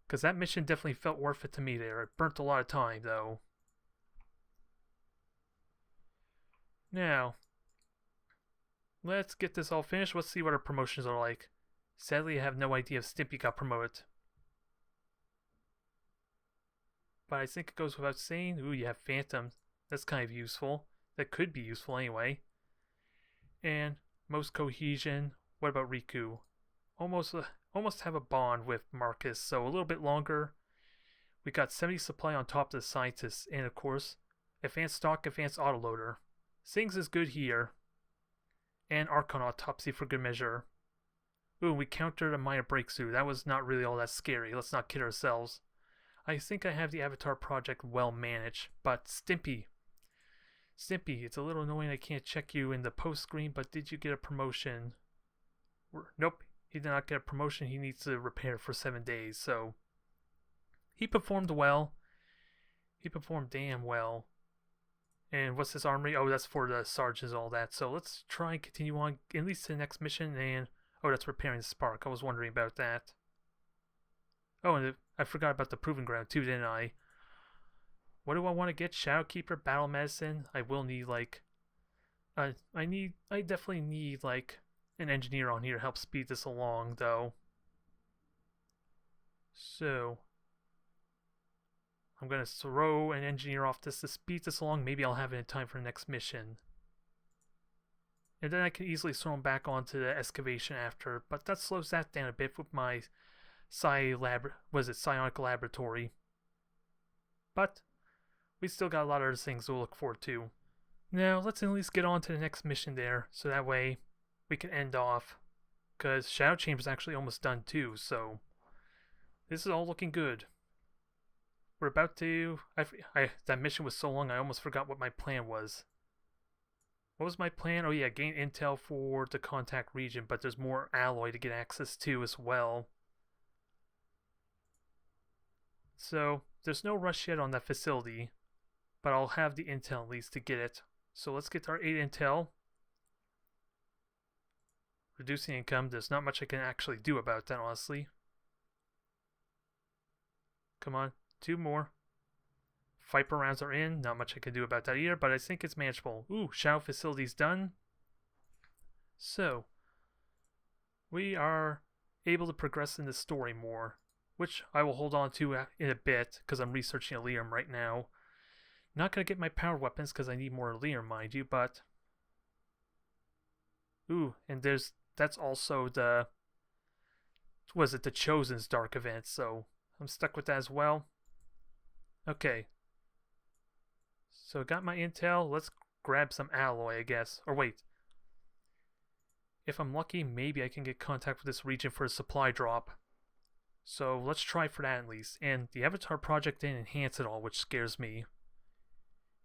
S1: Because that mission definitely felt worth it to me there. It burnt a lot of time, though. Now, let's get this all finished. Let's see what our promotions are like. Sadly, I have no idea if Stimpy got promoted. But I think it goes without saying. Ooh, you have Phantom. That's kind of useful. That could be useful anyway. And most cohesion. What about Riku? Almost have a bond with Marcus, so a little bit longer. We got 70 supply on top of the scientists, and of course, advanced stock, advanced autoloader. Sings is good here. And Archon autopsy for good measure. Ooh, we countered a minor breakthrough. That was not really all that scary. Let's not kid ourselves. I think I have the Avatar project well managed, but Stimpy, it's a little annoying I can't check you in the post screen, but did you get a promotion? Nope, he did not get a promotion. He needs to repair for 7 days, so he performed well. He performed damn well. And what's this armory? Oh, that's for the sergeants and all that. So let's try and continue on, at least to the next mission. And oh, that's repairing the spark. I was wondering about that. Oh, and I forgot about the proving ground too, didn't I? What do I want to get? Shadowkeeper, battle medicine. I will need like, I definitely need like an engineer on here to help speed this along, though. So I'm gonna throw an engineer off this to speed this along. Maybe I'll have it in time for the next mission. And then I can easily throw him back onto the excavation after, but that slows that down a bit with my psionic laboratory. But we still got a lot of other things to look forward to. Now let's at least get on to the next mission there, so that way we can end off. Because Shadow Chamber's actually almost done too, so this is all looking good. We're about to... that mission was so long I almost forgot what my plan was. What was my plan? Oh yeah, gain intel for the contact region, but there's more alloy to get access to as well. So, there's no rush yet on that facility, but I'll have the intel at least to get it. So let's get our 8 intel. Reducing income, there's not much I can actually do about that, honestly. Come on, 2 more. Viper rounds are in, not much I can do about that either, but I think it's manageable. Ooh, Shadow facility's done. So, we are able to progress in the story more, which I will hold on to in a bit because I'm researching Elium right now. Not going to get my power weapons because I need more Elium, mind you, but... Ooh, and that's also the... Was it the Chosen's Dark event, so I'm stuck with that as well. Okay. So got my intel, let's grab some alloy, I guess. Or wait. If I'm lucky, maybe I can get contact with this region for a supply drop. So let's try for that at least. And the Avatar project didn't enhance it all, which scares me.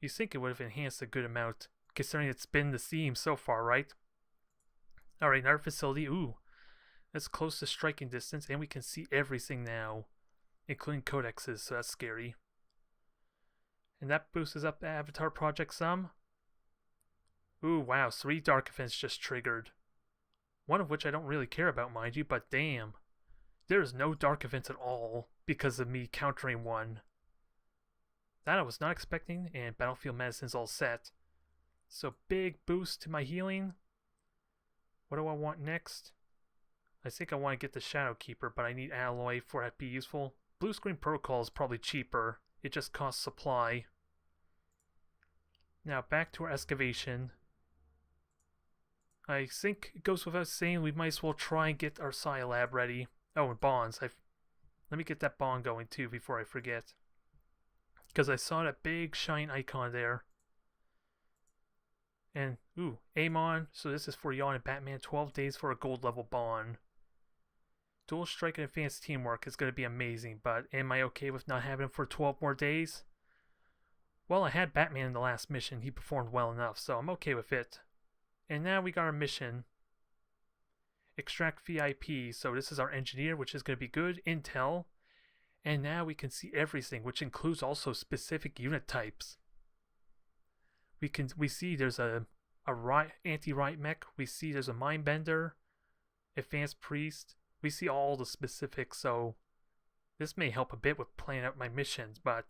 S1: You think it would have enhanced a good amount, considering it's been the theme so far, right? Alright, another facility. Ooh, that's close to striking distance, and we can see everything now, including codexes, so that's scary. And that boosts up the Avatar project some. Ooh, wow, 3 dark events just triggered. One of which I don't really care about, mind you, but damn. There is no dark events at all because of me countering one. That I was not expecting, and Battlefield Medicine's all set. So big boost to my healing. What do I want next? I think I want to get the Shadow Keeper, but I need alloy for that to be useful. Blue Screen Protocol is probably cheaper. It just costs supply. Now back to our excavation. I think it goes without saying we might as well try and get our Psi Lab ready. Oh, and bonds. Let me get that bond going too before I forget. Because I saw that big shine icon there. And, ooh, Amon. So this is for Yawn and Batman. 12 days for a gold level bond. Dual strike and advanced teamwork is going to be amazing, but am I okay with not having him for 12 more days? Well, I had Batman in the last mission. He performed well enough, so I'm okay with it. And now we got our mission. Extract VIP. So this is our engineer, which is going to be good. Intel. And now we can see everything, which includes also specific unit types. We see there's a anti-riot mech. We see there's a mindbender, advanced priest. We see all the specifics, so this may help a bit with planning out my missions. But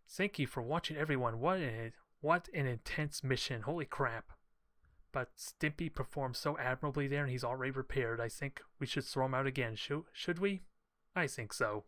S1: thank you for watching, everyone. What an intense mission! Holy crap! But Stimpy performed so admirably there, and he's already repaired. I think we should throw him out again. Should we? I think so.